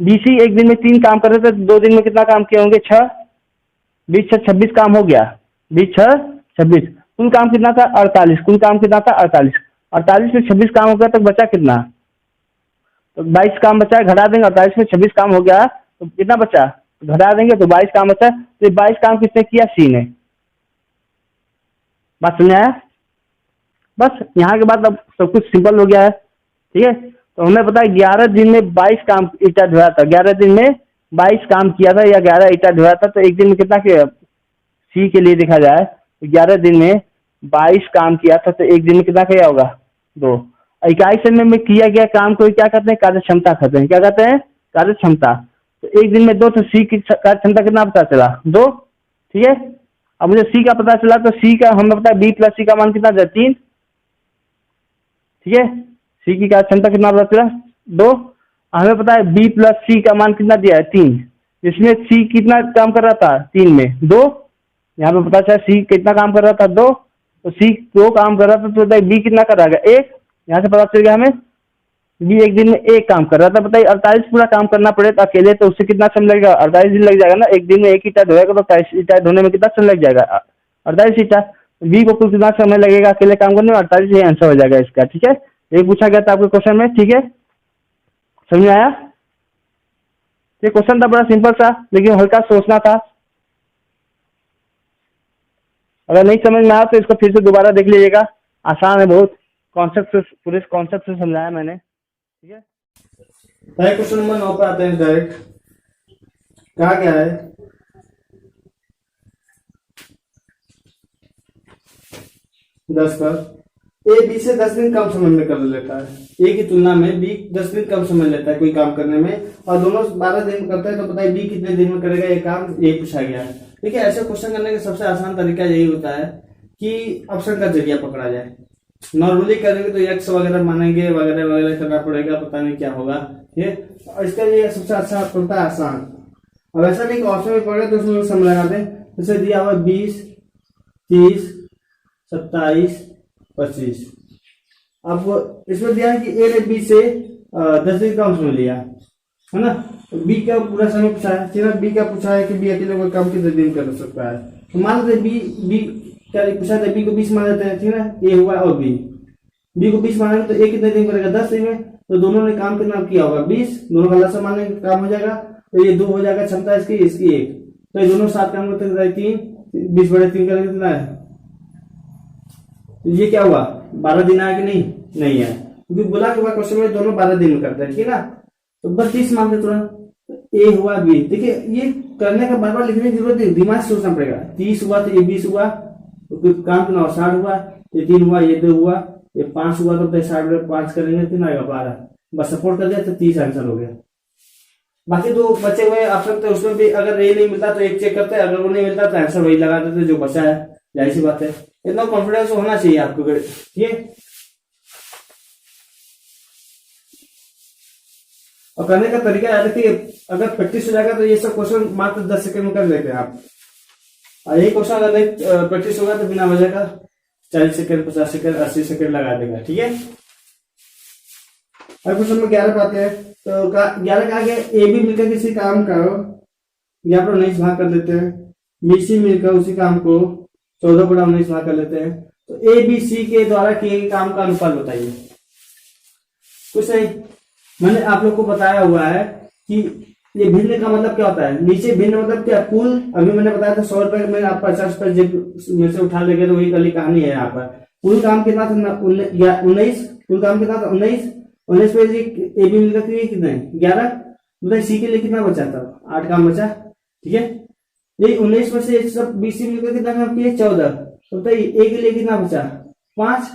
बी सी एक दिन में 3 काम कर रहे थे, 2 दिन में कितना काम किए होंगे 6, 20 6 26 काम हो गया, 20 6 26, कुल काम कितना था 48, कुल काम कितना था 48, 48 में 26 काम हो गया तो बचा कितना, तो 22 काम बचा है, घटा देंगे। 48 में 26 काम हो गया तो कितना बचा, घटा देंगे तो 22 काम बचा। तो 22 काम किसने किया, सी ने। बात समझ आया। बस यहाँ के बाद अब सब कुछ सिंपल हो गया है, ठीक है। तो हमें पता है 11 दिन में 22 काम ईटा ढोया था, 11 दिन में 22 काम किया था या 11 ईटा ढोया था, तो एक दिन में कितना किया, सी के लिए देखा जाए तो 11 दिन में 22 काम किया था, तो एक दिन में कितना किया होगा 2। इकाई समय में किया गया काम को क्या कहते हैं, कार्य क्षमता कहते हैं। क्या कहते हैं, कार्य क्षमता। तो एक दिन में 2, तो सी की कार्य क्षमता कितना पता चला 2, ठीक है। अब मुझे सी का पता चला, तो सी का हमें पता है बी + सी का मान कितना था 3, ठीक है। सी की कार्य क्षमता कितना पता चला 2। हमें पता है बी + सी का मान कितना दिया है 3, इसमें सी कितना काम कर रहा था 3 में 2, यहाँ पे पता चला सी कितना काम कर रहा था 2, तो सी 2 काम कर रहा था, तो बी कितना कर रहा है 1, यहाँ से पता चल गया हमें बी एक दिन में 1 काम कर रहा था। बताइए 48 पूरा काम करना पड़े तो अकेले, तो उससे कितना समय लगेगा, 48 दिन लग जाएगा ना। एक दिन में 1 ईटा धोएगा तो 48 ईटा धोने में कितना समय लग जाएगा 48 ईटा। बी को कुल कितना समय लगेगा अकेले काम करने में, 48 ही आंसर हो जाएगा इसका, ठीक है। ये पूछा गया था आपके क्वेश्चन में, ठीक है। समझ में आया। ये क्वेश्चन था बड़ा सिंपल सा, लेकिन हल्का सोचना था। अगर नहीं समझ में आया तो इसको फिर से दोबारा देख लीजिएगा, आसान है बहुत, कॉन्सेप्ट से, पूरे कॉन्सेप्ट से समझाया मैंने, ठीक है। क्वेश्चन नंबर 9 पे आते हैं डायरेक्ट। कहा गया है 10 पर ए बी से 10 दिन कम समय में कर लेता है। ए की तुलना में बी 10 दिन कम समय लेता है कोई काम करने में, और दोनों 12 दिन में करते हैं, तो बताइए बी कितने दिन में करेगा ये काम, ये पूछा गया है। देखिए ऐसे क्वेश्चन करने का सबसे आसान तरीका यही होता है कि ऑप्शन का जरिया पकड़ा जाए। नॉर्मली करेंगे तो एक्स वगैरह मानेंगे, वगैरह वगैरह करना पड़ेगा, पता नहीं क्या होगा, ठीक है। और इसका लिए सबसे अच्छा पड़ता है आसान। अब ऐसा नहीं कि ऑप्शन में पड़े तो उसमें सम लगा दें। जैसे दिया हुआ 20, 30, 27, 25। अब इसमें दिया है कि ए ने बी से 10 दिन का समय लिया है ना, तो बी का पूरा समय पूछा है, सिर्फ बी का पूछा है कि बी अकेले कोई काम कितने दिन कर सकता है। तो मान लेते बी क्या पूछा था, बी को 20 मान लेते हैं, ठीक है। ए हुआ और बी को 20 मानेंगे तो ए कितने दिन करेगा, 10 दिन में। तो दोनों ने काम कितना किया होगा 20, दोनों का लसा मानेंगे काम हो जाएगा, तो ये 2 हो जाएगा क्षमता इसकी 1, तो ये दोनों साथ काम करते हैं 3, 20 बड़े 3 करेंगे कितना है, ये क्या हुआ 12 दिन आया कि नहीं है, क्योंकि बोला कि क्वेश्चन में दोनों 12 दिन में करते हैं, ठीक है ना। तो बस 30 मानते तुरंत, ए हुआ बी। देखिए ये करने का बार बार लिखने की जरूरत नहीं, दिमाग से सोचना पड़ेगा। 30 हुआ तो ये 20 हुआ, तो काम कितना 60 हुआ, ये 3 हुआ, ये 2 हुआ, ये 5 हुआ, तो 60 में 5 करेंगे कितना आएगा 12, बस सपोर्ट कर दिया तो 30 आंसर हो गया। बाकी दो बचे हुए ऑप्शन थे उसमें भी अगर ए नहीं मिलता तो एक चेक करते, अगर वो नहीं मिलता तो आंसर वही लगा देते जो बचा है, जाहिर सी बात है। इतना कॉन्फिडेंस होना चाहिए आपको, ठीक है। और करने का तरीका याद रखिए, अगर प्रैक्टिस हो जाएगा तो ये सब क्वेश्चन मात्र 10 सेकंड में कर लेते हैं आप, और यही क्वेश्चन अगर नहीं प्रैक्टिस होगा तो बिना वजह का 40 सेकंड, 50 सेकंड, 80 सेकंड लगा देगा, ठीक है। अब क्वेश्चन में 11 पाते हैं, तो 11 का आगे ए बी मिलकर किसी काम का 11 पर 19 भाग कर देते हैं, बी सी मिलकर उसी काम को 14 पर 19 भाग कर लेते हैं। तो ए बी सी के द्वारा किए गए काम का अनुपात बताइए। कुछ नहीं, मैंने आप लोग को बताया हुआ है कि ये भिन्न का मतलब क्या होता है, नीचे भिन्न मतलब क्या, कुल। अभी मैंने बताया था 100 रुपए में आप 50 रुपए जेब में से उठा लेंगे, तो वही कल कहानी है यहाँ पर। कुल काम कितना था 19, कुल काम कितना था 19 पे ए बी मिलकर कितने 11, बताइए सी के लिए कितना बचा था 8 काम बचा, ठीक है। ये 19 में से सब बी सी मिलकर कितना काम किए 14, तो बताइए ए के लिए कितना बचा 5।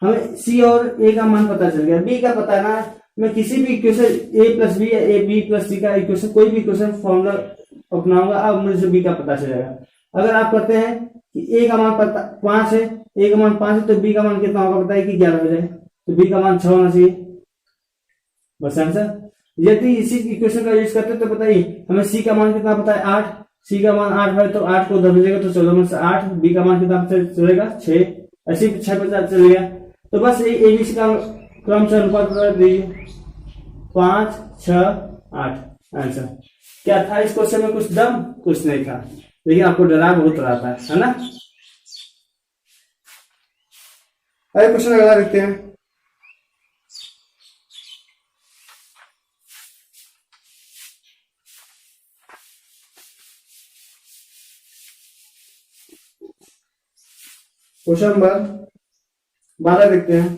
हमें सी और ए का मान पता चल गया, बी का पता है ना। मैं किसी भी इक्वेशन ए प्लस बी या ए बी प्लस सी का इक्वेशन, कोई भी इक्वेशन फॉर्मूला अपनाऊंगा, अब मुझे बी का पता चलेगा। अगर आप कहते हैं कि ए का मान 5 है, ए का मान 5 है, तो बी का मान कितना होगा बताइए कि 11 हो जाए, तो बी का मान 6 होना चाहिए, बस आंसर। यदि इसी इक्वेशन का यूज करते तो बताइए हमें सी का मान कितना पता है 8, सी का मान 8 है, तो 8 को उधर भेजेगा तो 14 में से 8, बी का मान कितना चलेगा 6, ऐसे 6 पता चलेगा। तो बस ये एबीसी का क्रम से अनुपात बता दीजिए 5, 6, 8 आंसर। क्या था इस क्वेश्चन में, कुछ दम कुछ नहीं था, लेकिन आपको डरा बहुत रहा था, है ना। अरे क्वेश्चन अगला देखते हैं। क्वेश्चन नंबर 12 देखते हैं।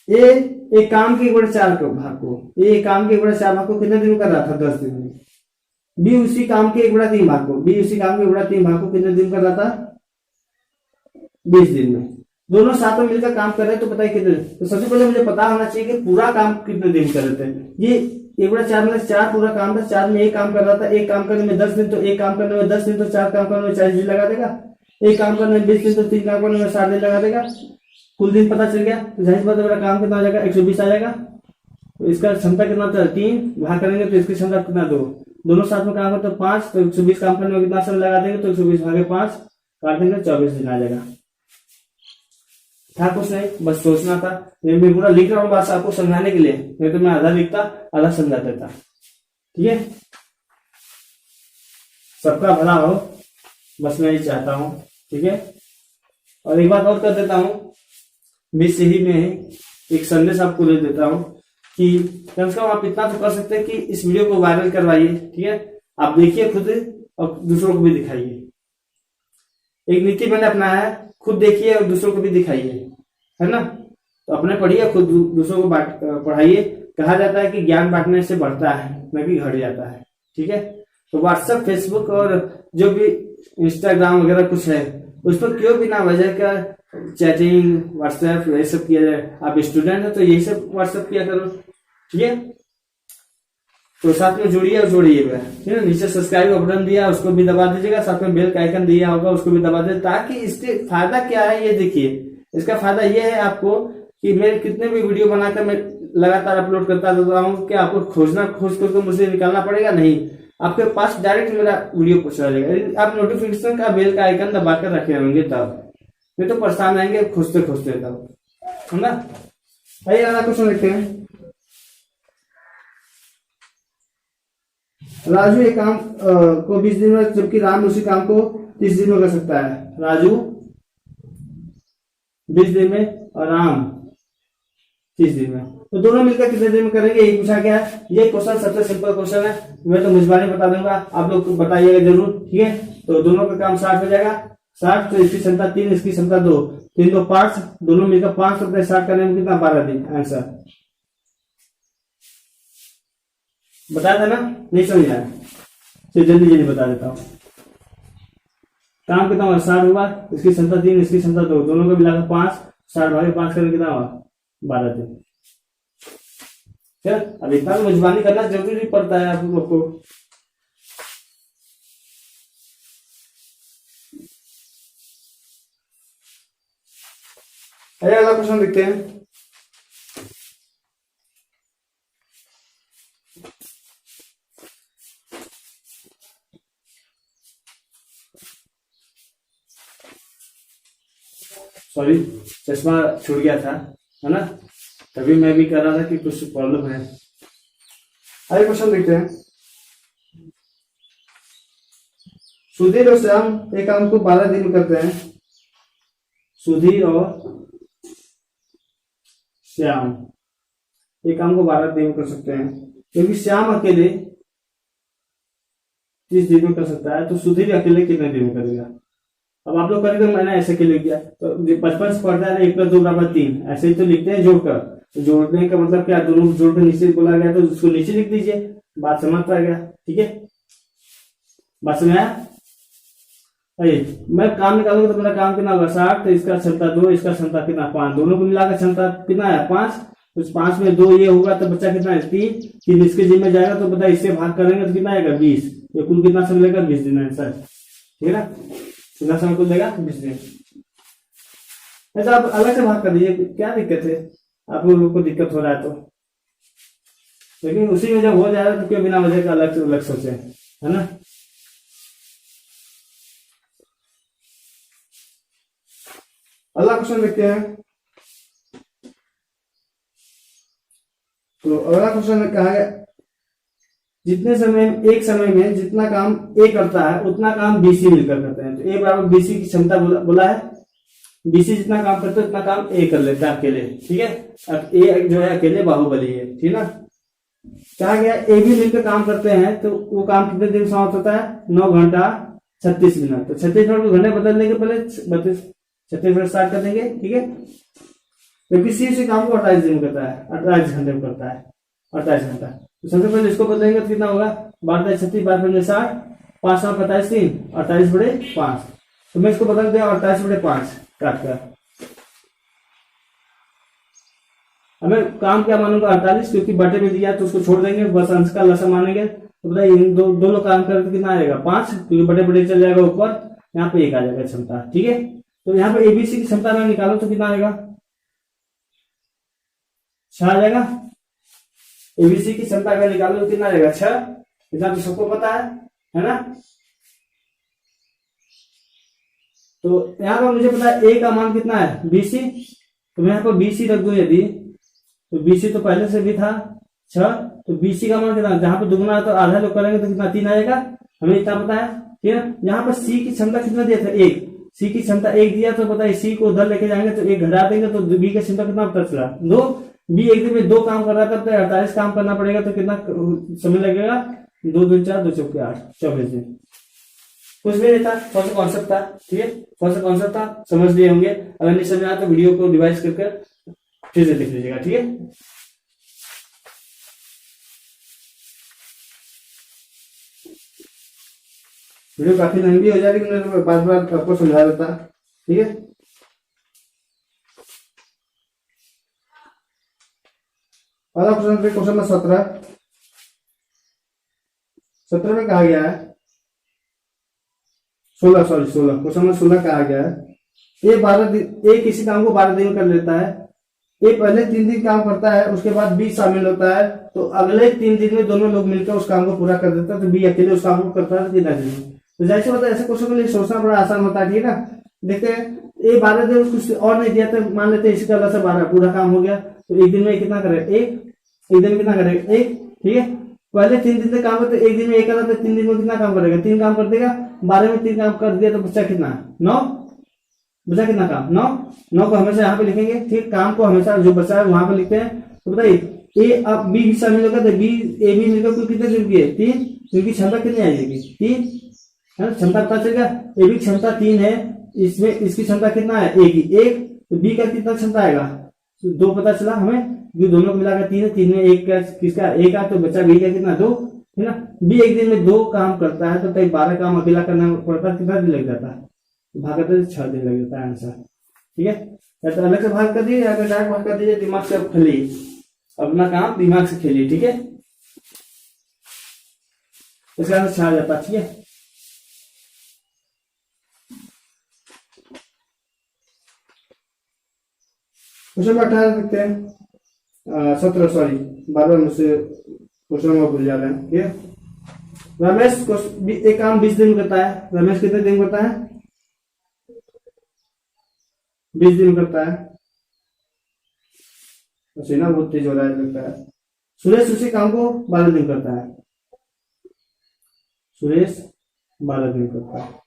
ये एक काम के 1/4 भाग को, ये काम के 1/4 भाग को कितने दिन में कर रहा था 10 दिन में। बी उसी काम के 1/3 भाग को, बी उसी काम के 1/3 भाग को कितने दिन कर रहा था 20 दिन में। दोनों साथ में मिलकर काम कर रहे हैं, तो बताइए कितने। तो सबसे पहले मुझे पता होना चाहिए कि पूरा काम कितने दिन कर रहे थे। ये 1/4 में 4 पूरा काम था, 4 में एक काम कर रहा था, एक काम करने में 10 दिन, तो एक काम करने में 10 दिन, तो 4 काम करने में 40 दिन लगा देगा। एक काम करने में 20 दिन, तो 3 काम करने में 60 दिन लगा देगा। कुल दिन पता चल गया, तो जाहिर बात है मेरा काम कितना आ जाएगा 120 आ जाएगा। तो इसका क्षमता कितना था 3, भाग करेंगे तो इसकी क्षमता कितना 2, दोनों साथ में काम करते तो 5, तो 120 काम करने में कितना समय लगा देंगे, तो 120 भागे 5 काट देंगे 24 दिन आ जाएगा। था कुछ नहीं, बस सोचना था। मैं पूरा लिख रहा हूँ बस आपको समझाने के लिए, नहीं तो मैं आधा लिखता आधा समझा देता, ठीक है। सबका भला हो, बस मैं ये चाहता हूँ, ठीक है। और एक बात और कर देता हूँ, मिस ही में एक संदेश आपको दे देता हूँ कि कम से कम आप इतना तो कर सकते हैं कि इस वीडियो को वायरल करवाइए, ठीक है। आप देखिए खुद और दूसरों को भी दिखाइए। एक नीति मैंने अपनाया है, खुद देखिए और दूसरों को भी दिखाइए, है ना। तो अपने पढ़िए, खुद दूसरों को पढ़ाइए। कहा जाता है कि ज्ञान बांटने से बढ़ता है, न कि घट जाता है, ठीक है। तो व्हाट्सएप, फेसबुक और जो भी इंस्टाग्राम वगैरह कुछ है उस पर क्यों बिना वजह का चैटिंग, व्हाट्सएप ये सब किया जाए। आप स्टूडेंट है तो यही सब व्हाट्सएप किया करो, ठीक है। तो साथ में जुड़िए और जोड़िएगा, ठीक है। नीचे सब्सक्राइब का बटन दिया उसको भी दबा दीजिएगा, साथ में बेल का आइकन दिया होगा उसको भी दबा दीजिए, ताकि इसके फायदा क्या है ये देखिए। इसका फायदा ये है आपको कि मैं कितने भी वीडियो बनाकर मैं लगातार अपलोड करता रहता हूँ, कि आपको खोज करके मुझे निकालना पड़ेगा नहीं, आपके पास डायरेक्ट मेरा वीडियो पहुंचा जाएगा। आप नोटिफिकेशन का बेल का आइकन दबाकर रखे होंगे तब, नहीं तो परेशान रहेंगे खोजते खोजते तब, है ना। आइए अगला क्वेश्चन देखते हैं। राजू एक काम को 20 दिन में, जबकि राम उसी काम को 30 दिन में कर सकता है। राजू 20 दिन में और राम 30 दिन में, तो दोनों मिलकर कितने दिन में करेंगे ये पूछा गया है। ये क्वेश्चन सबसे सिंपल क्वेश्चन है, मैं तो मुझबानी बता दूंगा, आप लोग बताइएगा जरूर, ठीक है। तो दोनों का काम 60 हो जाएगा, 60 तो इसकी क्षमता 3, इसकी क्षमता 2, 3 तो 5, दोनों मिलकर 5 रुपए 60 करने में कितना, 12 दिन। आंसर बता देना, नहीं समझना है तो जल्दी जल्दी बता देता हूँ। काम कितना हुआ, 60 हुआ, इसकी क्षमता 3, इसकी क्षमता 2, दोनों को मिलाकर 5, 60 भागे 5 करने कितना हुआ, 12 दिन। चल अब इतना तो मुझबानी करना जरूरी पड़ता है आप लोग को। अगला क्वेश्चन देखते हैं। सॉरी चश्मा छूट गया था, है ना, तभी मैं भी कर रहा था कि कुछ प्रॉब्लम है। आगे क्वेश्चन देखते हैं। सुधीर और श्याम एक काम को 12 दिन में करते हैं। सुधीर और श्याम एक काम को 12 दिन में कर सकते हैं, क्योंकि श्याम अकेले 30 दिन में कर सकता है, तो सुधीर अकेले कितने दिन में करेगा। अब आप लोग करेंगे, मैंने ऐसे के लिख दिया, तो बचपन से पढ़ता है ना, 1 + 2 = 3, ऐसे ही तो लिखते हैं जोड़कर। तो जोड़ने का मतलब क्या, दोनों जोड़कर नीचे बोला गया तो उसको नीचे लिख दीजिए, बात समझ आ गया, ठीक है। बात समझ आया। मैं काम निकालूंगा तो मेरा काम कितना होगा, 60, तो इसका क्षमता 2, इसका क्षमता कितना, 5, दोनों को मिलाकर क्षमता कितना है, 5, तो 5 में 2 ये होगा तो बच्चा कितना है, 3 इसके जिम में जाएगा, तो बता इससे भाग करेंगे तो कितना आएगा, 20, ये कुल कितना समय लेगा, 20 दिन आंसर, ठीक है ना। कितना समय कुल देगा, 20 दिन। ऐसा आप अलग से भाग कर दीजिए, क्या दिक्कत है, आप लोगों को दिक्कत हो रहा है तो, लेकिन उसी में जब हो जाएगा तो क्यों बिना वजह का अलग से अलग सोचे, है ना। अगला क्वेश्चन देखते हैं। तो अगला क्वेश्चन में कहा गया, एक समय में जितना काम ए करता है उतना काम बीसी मिलकर करते हैं। तो ए बराबर बीसी की क्षमता बोला है, बीसी जितना काम करते है उतना काम ए कर लेता है अकेले, ठीक है। अब ए जो है अकेले बाहुबली है, ठीक है ना। कहा गया ए भी मिलकर काम करते हैं, तो वो काम कितने दिन समाप्त होता है, 9 घंटा 36 मिनट। तो 36 मिनट को घंटे बदल देंगे, पहले 36 मिनट स्टार्ट कर देंगे, ठीक है। क्योंकि सी उसी काम को 28 दिन करता है, 28 घंटे में करता है, 28 घंटा। तो सबसे पहले इसको बदलेंगे तो कितना होगा, 12 × 36, 12 × 60, 5 × 45, 3, 28/5। तो मैं इसको बदल दिया 28/5 काट कर। अब मैं काम क्या मानूंगा, 48, क्योंकि बटे में दिया तो उसको छोड़ देंगे, बस अंश का लसा मानेंगे। तो बताइए इन दोनों काम करें तो कितना आएगा, 5, क्योंकि बटे बटे चल जाएगा ऊपर, यहाँ पे 1 आ जाएगा क्षमता, ठीक है। तो यहाँ पे एबीसी की क्षमता में निकालो तो कितना आएगा, 6 आ जाएगा। एबीसी की क्षमता का निकालो तो कितना आएगा, 6, इतना तो सबको पता है ना। तो यहाँ पर मुझे पता है ए का मान कितना है, बीसी, तो मैं यहाँ पर बीसी रख दूं यदि, तो बीसी तो पहले से भी था 6, तो बीसी का मान कितना, जहां पर दुगुना है तो आधा लोग करेंगे तो कितना, 3 आएगा, हमें इतना पता है, ठीक है। यहाँ पर सी की क्षमता कितना दिया था, 1, सी की क्षमता 1 दिया, तो बताइए सी को उधर लेके जाएंगे तो 1 घटा देंगे, तो बी की क्षमता कितना पता चला, 2। बी एक दिन में 2 काम कर रहा था, तो 48 काम करना पड़ेगा, तो कितना समय लगेगा, 2 दूनी 4, 2 चौके 8, 24 दिन। कुछ भी नहीं था, थोड़ा सा कॉन्सेप्ट था, ठीक है, थोड़ा सा कॉन्सेप्ट था, समझ लिए होंगे। अगर नहीं समझ आया तो वीडियो को रिवाइज करके फिर से देख लीजिएगा, ठीक है। वीडियो काफी लंबी हो जाएगी, मैंने बार बार आपको समझा देता। ठीक है, पहला क्वेश्चन, क्वेश्चन नंबर 17 में कहा गया है, 16 क्वेश्चन नंबर 16 कहा गया है, ये किसी काम को 12 दिन में कर लेता है। ये पहले 3 दिन काम करता है, उसके बाद बी शामिल होता है, तो अगले 3 दिन में दोनों लोग मिलकर उस काम को पूरा कर देता है। तो बी अकेले उस काम को करता है कितना दिन में? तो जाहिर सी बात है, ऐसे क्वेश्चन के लिए सोचना बड़ा आसान होता है। ठीक है ना, देखते हैं ये 12 दिन कुछ और नहीं दिया, तो मान लेते हैं इसी तरह से 12 पूरा काम हो गया, तो एक दिन में कितना करेगा? एक दिन में कितना करेगा? 1। ठीक है, पहले 3 दिन से काम करते, एक दिन में 1 करा, तो 3 दिन में कितना काम करेगा? 3 काम कर देगा। 12 में 3 काम कर दिया, तो बच्चा कितना? 9। बचा कितना काम? 9 को हमेशा यहाँ पे लिखेंगे। ठीक, काम को हमेशा जो बचा है वहां पे लिखते हैं। तो बताइए, ए अब बी भी शामिल होगा, तो बी ए बी मिलकर कुल कितने जुड़ गए? 3। क्योंकि क्षमता कितनी आ जाएगी? 3 है ना, क्षमता पता चलेगा। ए बी क्षमता 3 है, इसमें इसकी क्षमता कितना है? 1। तो बी का कितना क्षमता आएगा? 2 पता चला हमें, जो दोनों को मिलाकर 3 है, 3 में 1 का किसका? 1 का, तो बच्चा बी का कितना? 2 है ना। बी एक दिन में 2 काम करता है, तो 12 काम अकेला करना पड़ता है, कितना दिन लग जाता है? भाग करते 6 दिन लग जाता है आंसर। ठीक है, या तो अलग से भाग कर दीजिए या तो डायरेक्ट भाग कर दीजिए, दिमाग से खेलिए, अपना काम दिमाग से खेलिए। ठीक है, इसका आंसर 6 आ जाता है। ठीक है, क्वेश्चन नंबर 18 देखते हैं। 17 बार बार मुझसे क्वेश्चन नंबर भूल जा रहे हैं। ठीक है, रमेश एक काम 20 दिन करता है। रमेश कितने दिन करता है? 20 दिन करता है। पसीना बहुत तेज हो रहा है लगता है। सुरेश उसी काम को 12 दिन करता है। सुरेश 12 दिन करता है।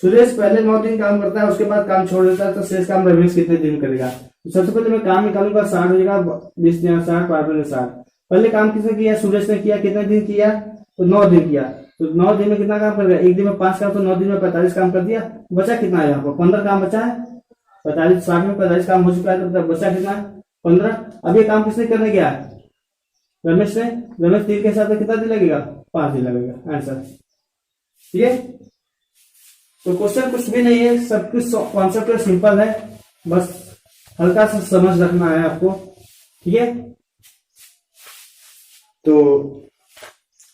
सुरेश पहले 9 दिन काम करता है, उसके बाद काम छोड़ देता है, तो शेष काम रमेश कितने दिन करेगा? तो सबसे पहले मैं काम निकालूंगा, 60 हो जाएगा, 20 दिन 60, 60। पहले काम किसने किया? सुरेश ने किया। कितने दिन किया? तो 9 दिन किया। तो 9 दिन में कितना काम करेगा? एक दिन में 5 काम, तो 9 दिन में 45 काम कर दिया। बचा कितना है? यहाँ पर 15 काम बचा है। 45 60 में 45 काम हो चुका है, तो बचा कितना? 15। अब ये काम किसने करने गया? रमेश ने। रमेश 3 के साथ कितना दिन लगेगा? 5 दिन लगेगा आंसर। ठीक है, तो क्वेश्चन कुछ भी नहीं है, सब कुछ कॉन्सेप्ट सिंपल है, बस हल्का सा समझ रखना है आपको। ठीक है, तो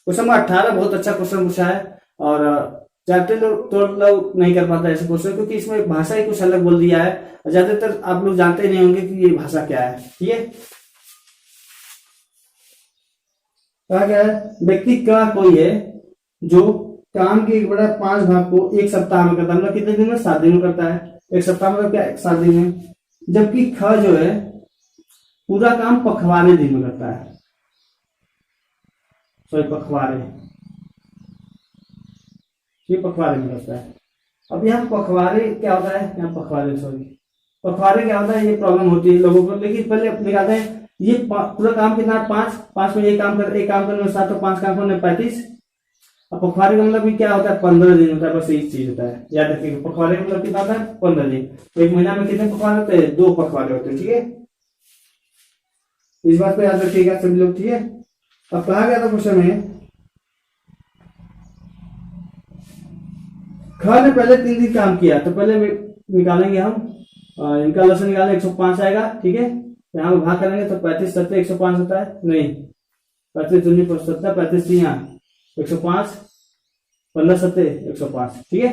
क्वेश्चन नंबर 18 बहुत अच्छा क्वेश्चन पूछा है, और ज्यादातर लोग नहीं कर पाता ऐसे क्वेश्चन, क्योंकि इसमें भाषा ही कुछ अलग बोल दिया है। ज्यादातर आप लोग जानते ही नहीं होंगे कि ये भाषा क्या है। ठीक है, कहा गया है व्यक्ति का कोई है जो काम के एक बड़ा 5 भाग को 1 सप्ताह में करता है। मतलब कितने दिन में? 7 दिन में करता है। 1 सप्ताह मतलब क्या? 7 दिन में। जबकि ख जो है पूरा काम पखवाड़े दिन में करता है। पखवाड़े, ये पखवाड़े में करता है। अब यहाँ पखवाड़े क्या होता है? यहाँ पखवाड़े क्या होता है? ये प्रॉब्लम होती है लोगों को, लेकिन पहले निकालते हैं। ये पूरा काम कितना? 5 में एक काम करने में 7, तो 5 काम करने में 35। अब पखवाड़े का मतलब भी क्या होता है? 15 दिन होता है, बस यही चीज होता है, याद रखिएगा। पखवाड़े का मतलब कितना होता है? 15 दिन। तो एक महीना में कितने पखवाड़े होते हैं? 2 पखवाड़े होते हैं। ठीक है, इस बात को याद रखिएगा सभी लोग। ठीक है, अब कहा गया था क्वेश्चन में, ख ने पहले 3 दिन काम किया, तो पहले निकालेंगे हम इनका लसन निकालेंगे, 105 आएगा। ठीक है, यहाँ पे भाग करेंगे तो 35 7 105 होता है। नहीं, 35 दूनी 70, 35 105, 15 7 105। ठीक है,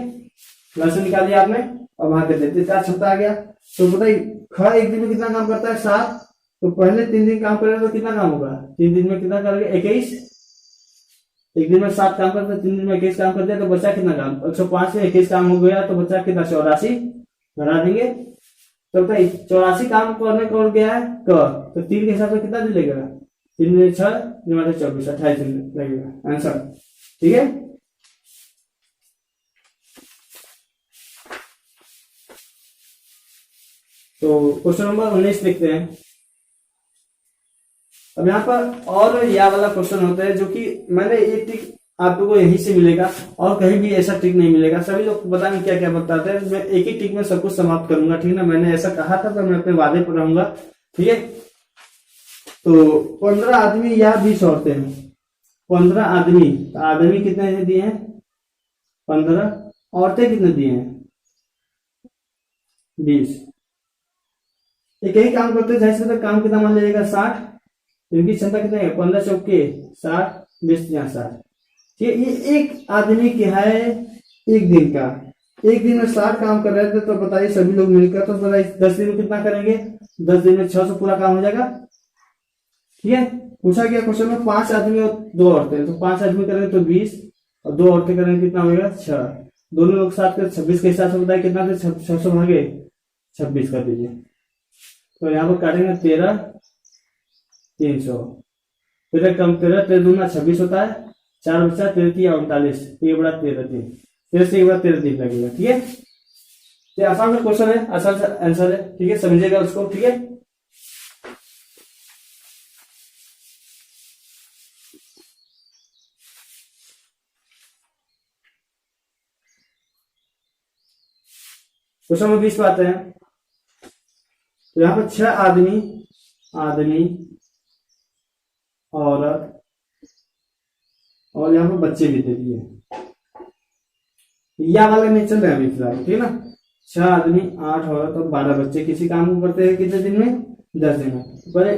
लसन निकाल दिया आपने, और भाग कर देते 4 क्षमता आ गया। तो बताइए ख एक दिन में कितना काम करता है? 7। तो पहले 3 दिन काम करेगा तो कितना काम होगा? 3 दिन में कितना करेंगे? 21। एक दिन में 7 काम करते, 3 दिन में 21 काम करते हैं, तो बचा कितना काम? 105 में 21 काम हो गया, तो बचा कितना? 84 बढ़ा देंगे। तो बताइए 84 काम करने कौन गया है? क। तो 3 के हिसाब से कितना दिन लगेगा? 3 में 6 24, 28 दिन लगेगा आंसर। ठीक है, तो क्वेश्चन नंबर 19 देखते हैं। अब यहाँ पर और यह वाला क्वेश्चन होता है, जो कि मैंने ये ट्रिक आप लोगों को यहीं से मिलेगा, और कहीं भी ऐसा ट्रिक नहीं मिलेगा। सभी लोग बताएंगे क्या क्या बताते हैं, मैं एक ही ट्रिक में सब कुछ समाप्त करूंगा। ठीक है ना, मैंने ऐसा कहा था, तो मैं अपने वादे पर रहूंगा। ठीक है, तो 15 आदमी या 20 औरतें हैं। 15 आदमी, तो आदमी कितने दिए हैं? 15, औरतें कितने दिए हैं 20। एक ही काम करते जाहिर सी बात है काम कितना मान लीजिएगा 60, इनकी क्षमता कितनी है 15 चौके 60, 20 यहाँ 60। ठीक है, ये एक आदमी क्या है एक दिन का, एक दिन में 60 काम कर रहे थे, तो बताइए सभी लोग मिलकर, तो बताइए 10 दिन में कितना करेंगे, 10 दिन में 600 पूरा काम हो जाएगा। ठीक है, पूछा गया क्वेश्चन में 5 आदमी और 2 औरतें, तो 5 आदमी करेंगे तो 20 और 2 औरतें करेंगे कितना होगा 6, दोनों लोग साथ कर 26 के हिसाब से बताइए कितना थे 600 भागे 26 कर दीजिए, तो यहाँ पर काटेंगे 13 300, 13 कम 13 13 दूना 26 होता है, 4 बचा 13 39, 1 बड़ा 13 3, 13 से 1 बड़ा 13 3 लगेगा। ठीक है, ये आसान सा क्वेश्चन है, आसान सा आंसर है। ठीक है, समझिएगा उसको। ठीक है, क्वेश्चन नंबर 20 पे आते हैं। तो यहाँ पर 6 आदमी, औरत और यहाँ पर बच्चे भी दे दिए, या वाला नहीं चल रहा है अभी फिलहाल। ठीक है ना, 6 आदमी 8 औरत और 12 बच्चे किसी काम को करते हैं कितने दिन में 10 दिन में। पर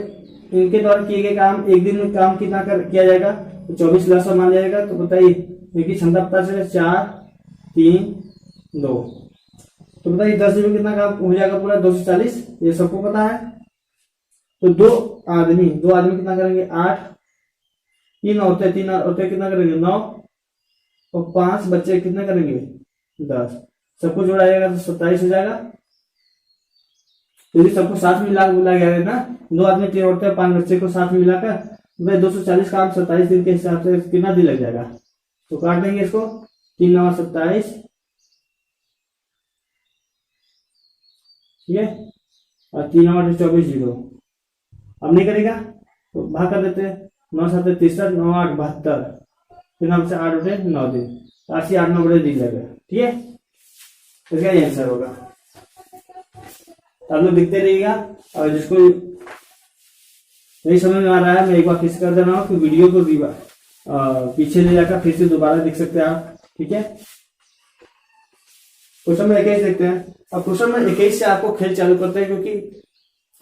इनके द्वारा किए गए काम एक दिन में काम कितना किया जाएगा, तो 24 लाख मान जाएगा। तो बताइए इनकी क्षमता पता चले 4 3 2, तो बताइए 10 दिन में कितना काम हो जाएगा पूरा 240, ये सबको पता है। तो दो आदमी कितना करेंगे 8, 3 औरतें कितना करेंगे 9 और 5 बच्चे कितने करेंगे 10, सबको जोड़ा जाएगा तो 27 हो जाएगा। यदि सबको साथ में मिला गया है ना, 2 आदमी 3 औरतें 5 बच्चे को साथ में मिलाकर, तो 240 काम 27 दिन के हिसाब से कितना दिन लग जाएगा, तो काट देंगे इसको 3 9 27। ठीक है, और 3 9 24 0, अब नहीं करेगा तो भाग कर देते हैं, 9 7 63, 9 8 72, फिर हमसे 8 उठे 9 दिन, 8 से 8 9 बड़े दिन लगेगा। ठीक है, इसका ये आंसर होगा। आप लोग दिखते रहिएगा, और जिसको नहीं समझ में आ रहा है मैं एक बार फिर से कर दे रहा हूँ कि वीडियो को पीछे ले जाकर फिर से दोबारा देख सकते हैं आप। ठीक है, क्वेश्चन नंबर 21 देखते हैं। अब क्वेश्चन नंबर 21 से आपको खेल चालू करते हैं, क्योंकि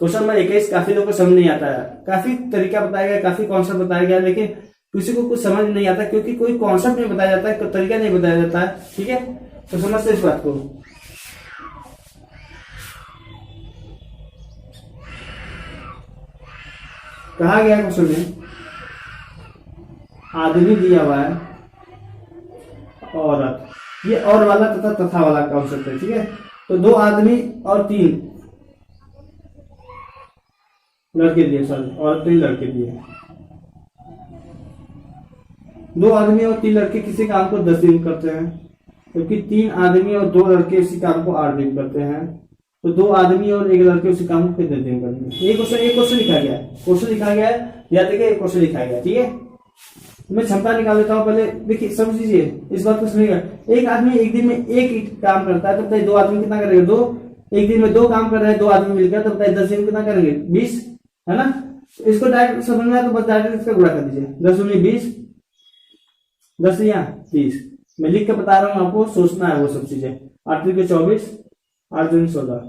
क्वेश्चन नंबर 21 काफी लोगों को समझ नहीं आता है, काफी तरीका बताया गया, काफी कॉन्सेप्ट बताया गया, लेकिन किसी को कुछ समझ नहीं आता, क्योंकि कोई कॉन्सेप्ट नहीं बताया जाता है, तरीका नहीं बताया जाता है। ठीक है, तो समझते इस बात को। कहा गया क्वेश्चन में आदमी दिया हुआ है, औरत, ये और वाला तथा वाला कॉन्सेप्ट है। ठीक है, तो 2 आदमी और 3 लड़के दिए, सॉरी और 3 लड़के दिए, 2 आदमी और 3 लड़के किसी काम को 10 दिन करते हैं, क्योंकि 3 आदमी और 2 लड़के उसी काम को 8 दिन करते हैं, तो 2 आदमी और 1 लड़के उसी काम को कितने दिन करते हैं। ये क्वेश्चन लिखा गया है, याद देखिए क्वेश्चन लिखा गया। ठीक है, मैं क्षमता निकाल लेता हूँ पहले, देखिए समझिए इस बात को सुनिएगा। एक आदमी एक दिन में एक काम करता है, तो बताइए 2 आदमी कितना करेंगे 2, एक दिन में 2 काम कर रहे हैं 2 आदमी मिलकर, तो बताइए 10 दिन में कितना करेंगे 20, है ना। इसको डायरेक्ट समझ में आया तो बस डायरेक्ट इसका गुणा कर दीजिए, 10 दूनी 20, 10 या 30, मैं लिख के बता रहा हूँ आपको, सोचना है वो सब चीजें। 8 3 24, 8 दूनी 16,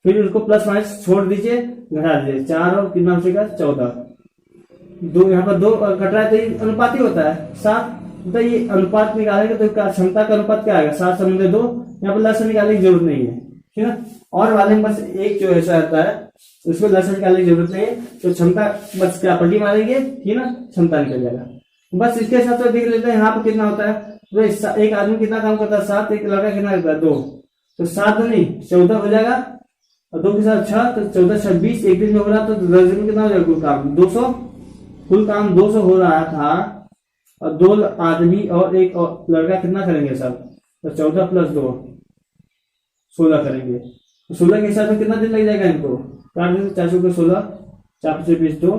फिर उसको प्लस माइनस छोड़ दीजिए, घटा दीजिए, 4 और कितना बचेगा 14, 2 यहाँ पर 2 कट रहा है तो ये अनुपात ही होता है 7, तो ये अनुपात निकालेंगे तो क्षमता का अनुपात क्या आएगा 7 समझे 2, यहाँ पर लसन निकालने की जरूरत नहीं है। ठीक है, और वाले में बस एक जो ऐसा आता है उसमें लसन निकालने की जरूरत नहीं है, तो क्षमता बस क्या पट्टी मारेंगे, ठीक है ना, क्षमता निकल जाएगा। बस इसके साथ देख लेते हैं यहाँ पर कितना होता है, तो एक आदमी कितना काम करता है 7, एक लड़का कितना करता है 2, तो 7 नहीं 14 हो जाएगा, और 2 के साथ 6, तो 14 26, एक दिन में हो रहा, तो 10 दिन में कितना हो जाएगा कुल काम 200, कुल काम 200 हो रहा था, और 2 आदमी और एक लड़का कितना करेंगे सब, तो 14 प्लस 2 16 करेंगे, तो 16 के हिसाब से कितना दिन लग जाएगा इनको, 4 दिन 4 को 16, 4 से 20 2,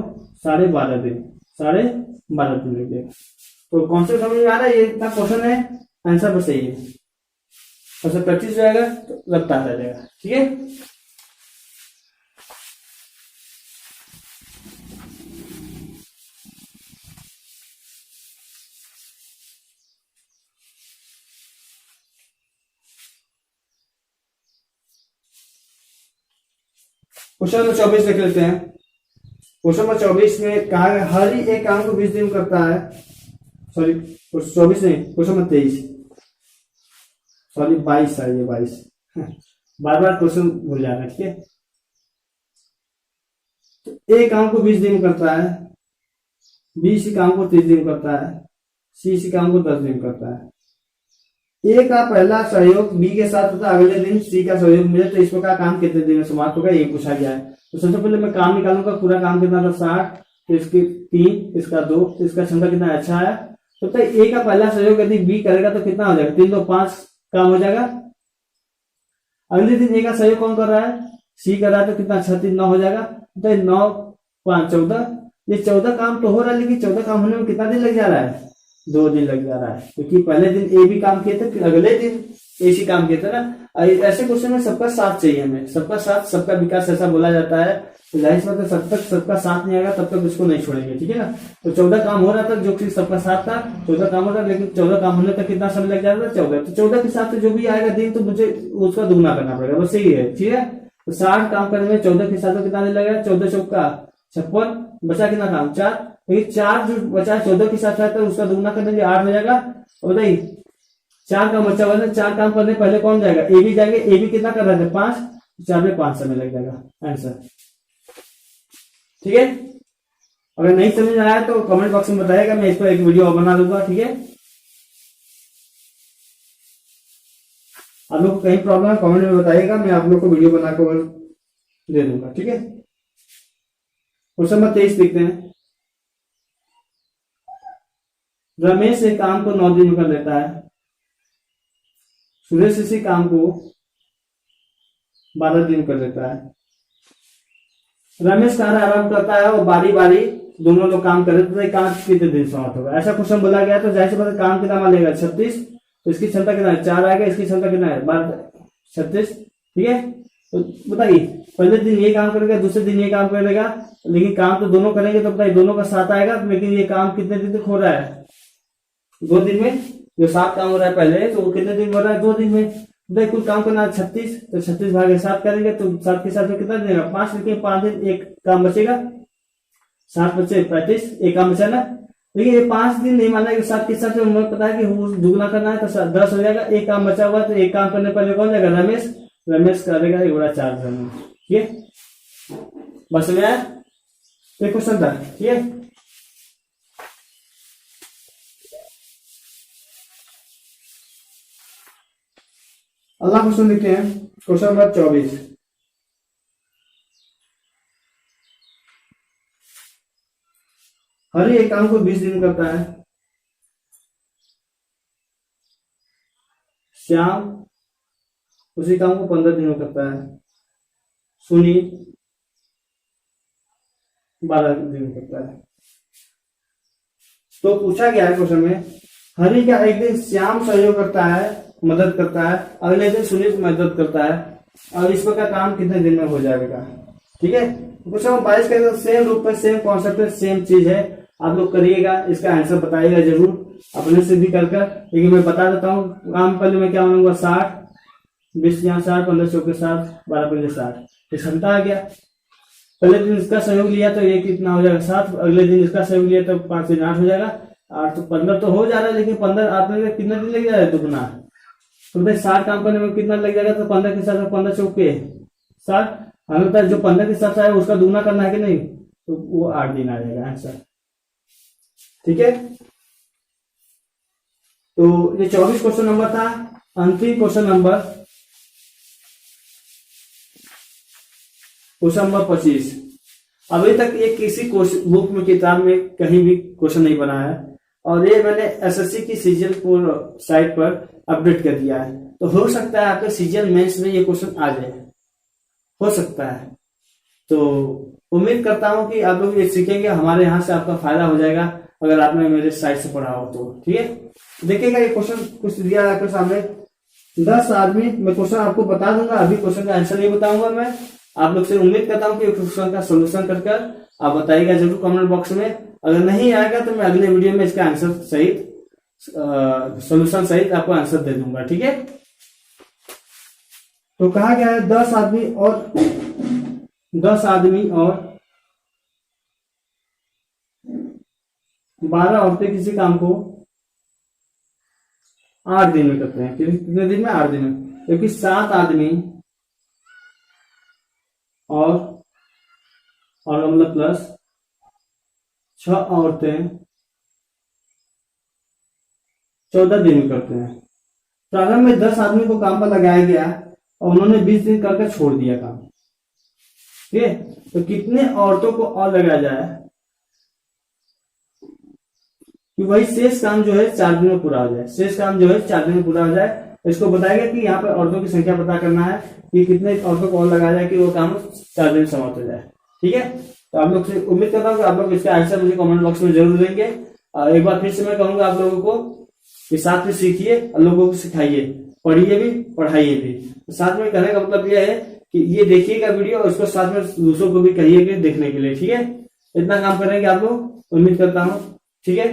12.5 दिन, 12.5 दिन लग जाएगा। तो कौन से समझ में आ रहा है, ये इतना क्वेश्चन है, आंसर बस सही है, और प्रैक्टिस हो जाएगा तो लगता आ जाएगा। ठीक है, क्वेश्चन नंबर 24 देख लेते हैं। क्वेश्चन नंबर 24 में कहा है हरि एक काम को 20 दिन करता है, सॉरी 24 नहीं, क्वेश्चन नंबर 23, सॉरी 22 है ये 22, बार बार क्वेश्चन भूल जा रहा है, ठीक है। तो ए काम को 20 दिन करता है, बी इसी काम को 30 दिन करता है, सी इसी काम को 10 दिन करता है। ए का पहला सहयोग बी के साथ होता है, अगले दिन सी का सहयोग मिले तो इस प्रकार काम कितने दिन में समाप्त होगा ये पूछा गया है। तो सबसे पहले मैं काम निकालूंगा, पूरा काम कितना था 60, तो इसकी 3, इसका 2, तो इसका क्षमता कितना अच्छा है। तो ए का पहला सहयोग यदि बी करेगा तो कितना हो जाएगा, 3 2 5 काम हो जाएगा। अगले दिन ए का सहयोग कौन कर रहा है, सी कर रहा है, तो कितना 6 3 9 हो जाएगा, तो 9 5 14, ये 14 काम तो हो रहा है, लेकिन 14 काम होने में कितना दिन लग जा रहा है, 2 दिन लग जा रहा है, क्योंकि पहले दिन ए भी काम किए थे, फिर अगले दिन ए सी काम किए थे ना। ऐसे क्वेश्चन में सबका साथ चाहिए हमें, सबका साथ सबका विकास ऐसा बोला जाता है। तो जाहिर सी बात है जब तक सबका साथ नहीं आएगा तब तक उसको नहीं छोड़ेंगे, ठीक है ना। तो 14 काम हो रहा था, जो कि सबका साथ था, 14 काम हो रहा था, लेकिन 14 काम होने तक कितना समय लग जा रहा था, 14। तो 14 के हिसाब से जो भी आएगा दिन, तो मुझे उसका दुगना करना पड़ेगा, बस यही है, ठीक है। तो 60 काम करने में 14 के हिसाब से कितना दिन लगेगा, 14 चौका 56, बचा कितना काम 4, लेकिन 4 जो बचा 14 के साथ तो उसका दुगना कर देंगे 8 हो जाएगा। और बताइए 4 काम बचा हुआ है, 4 काम करने पहले कौन जाएगा, ए भी जाएंगे, ए भी कितना कर रहे थे 5, 4 में 5 समय लग जाएगा आंसर, ठीक है। अगर नहीं समझ आया तो कमेंट बॉक्स में बताइएगा, मैं इस पर एक वीडियो और बना दूंगा, ठीक है। आप लोग को कहीं प्रॉब्लम है कमेंट में बताइएगा, मैं आप लोग को वीडियो बनाकर दे दूंगा, ठीक है। क्वेश्चन नंबर 23 देखते हैं। रमेश एक काम को 9 दिन में कर लेता है, सुरेश इसी काम को 12 दिन कर लेता है। रमेश कार्य आरंभ करता है और बारी बारी दोनों लोग काम कर रहे थे, तो काम कितने दिन समाप्त होगा, ऐसा क्वेश्चन बोला गया। तो जाहिर सी बात है काम कितना मान लेगा 36, तो इसकी क्षमता कितना है 4 आएगा, इसकी क्षमता कितना है 36, ठीक है। तो बताइए पहले दिन ये काम करेगा, दूसरे दिन ये काम करेगा, लेकिन काम तो दोनों करेंगे, तो बताइए दोनों का साथ आएगा, लेकिन ये काम कितने दिन तक हो रहा है, 2 दिन में। जो 7 काम हो रहा है पहले, तो वो कितने दिन हो रहा है, 2 दिन में। देखिए कुल काम करना 36, तो 36 भागे 7 करेंगे, तो 7 के साथ में कितना देगा 5, लेकिन 5 दिन एक काम बचेगा, 7 बचे 35, एक काम बचा ना। लेकिन ये 5 दिन नहीं माना, 7 के साथ हमें पता है कि दुगना करना है, तो 10 हो जाएगा, एक काम बचा हुआ, तो एक काम करने पहले कौन जाएगा, रमेश करेगा 1/4 रमेश, ठीक है। बस में आया तो क्वेश्चन था, ठीक है। अगला क्वेश्चन देखते हैं, क्वेश्चन नंबर 24। हरि एक काम को 20 दिन करता है, श्याम उसी काम को 15 दिन में करता है, सुनील 12 दिन में करता है। तो पूछा गया है क्वेश्चन में, हरि का एक दिन श्याम सहयोग करता है, मदद करता है, अगले दिन सुनील मदद करता है, और इस प्रकार काम कितने दिन में हो जाएगा, ठीक है। क्वेश्चन नंबर 22 का सेम रूप में सेम कॉन्सेप्ट है, सेम चीज है, आप लोग करिएगा, इसका आंसर बताइएगा जरूर अपने से भी कर। लेकिन मैं बता देता हूँ काम पहले मैं क्या मानूंगा 60, 20 यहाँ 60, 15 चौके 60, 12 पंजे 60, ये क्षमता आ गया। पहले दिन इसका सहयोग लिया तो ये कितना हो जाएगा 7, अगले दिन इसका सहयोग लिया तो 5 दिन 8 हो जाएगा, 8 तो 15 तो हो जा रहा है, लेकिन 15 आपने कितना दिन लग जा रहा है दुगना, तो भाई 60 काम करने में कितना लग जाएगा, तो 15 के साथ 15 चौके 60, हमें पता है जो 15 के साथ आया उसका दुगना करना है कि नहीं, तो वो 8 दिन आ जाएगा आंसर, ठीक है। तो ये 24 क्वेश्चन नंबर था। अंतिम क्वेश्चन नंबर 25। अभी तक ये किसी बुक में किताब में कहीं भी क्वेश्चन नहीं बना है, और ये मैंने एसएससी की सीजन साइट पर अपडेट कर दिया है। तो हो सकता है आपके सीजन मेंस में ये क्वेश्चन आ जाए, हो सकता है। तो उम्मीद करता हूं कि आप लोग ये सीखेंगे, हमारे यहाँ से आपका फायदा हो जाएगा अगर आपने मेरे साइट से पढ़ा हो तो, ठीक है। देखिएगा ये क्वेश्चन कुछ दिया है आपके सामने, 10 आदमी, मैं क्वेश्चन आपको बता दूंगा, अभी क्वेश्चन का आंसर नहीं बताऊंगा मैं। आप लोग से उम्मीद करता हूं कि क्वेश्चन का सोल्यूशन कर आप बताइएगा जरूर कमेंट बॉक्स में। अगर नहीं आएगा तो मैं अगले वीडियो में इसका आंसर सहित सोल्यूशन सहित आपको आंसर दे दूंगा, ठीक है। तो कहा गया है 10 आदमी और 10 आदमी और 12 औरतें किसी काम को 8 दिन में करते हैं। कितने दिन में? 8 दिन में। क्योंकि 7 आदमी और मतलब प्लस 6 औरतें 14 दिन में करते हैं। प्रारंभ में 10 आदमी को काम पर लगाया गया और उन्होंने 20 दिन करके छोड़ दिया काम। ठीक है, तो कितने औरतों को और लगाया जाए कि वही शेष काम जो है 4 दिन में पूरा हो जाए। शेष काम जो है 4 दिन में पूरा हो जाए। इसको बताएगा कि यहाँ पर औरतों की संख्या पता करना है कि कितने औरतों को और लगाया जाए कि वो काम 4 दिन में समाप्त हो जाए। ठीक है, तो आप लोग से उम्मीद करता हूँ कि आप लोग इसका आंसर मुझे कमेंट बॉक्स में जरूर देंगे। एक बार फिर से मैं कहूंगा आप लोगों को कि साथ में सीखिए और लोगों को सिखाइए, पढ़िए भी पढ़ाइए भी। तो साथ में कहने का मतलब यह है कि ये देखिएगा वीडियो और उसको साथ में दूसरों को भी कहिए कि देखने के लिए। ठीक है, इतना काम करेंगे आप लोग, उम्मीद करता हूँ। ठीक है।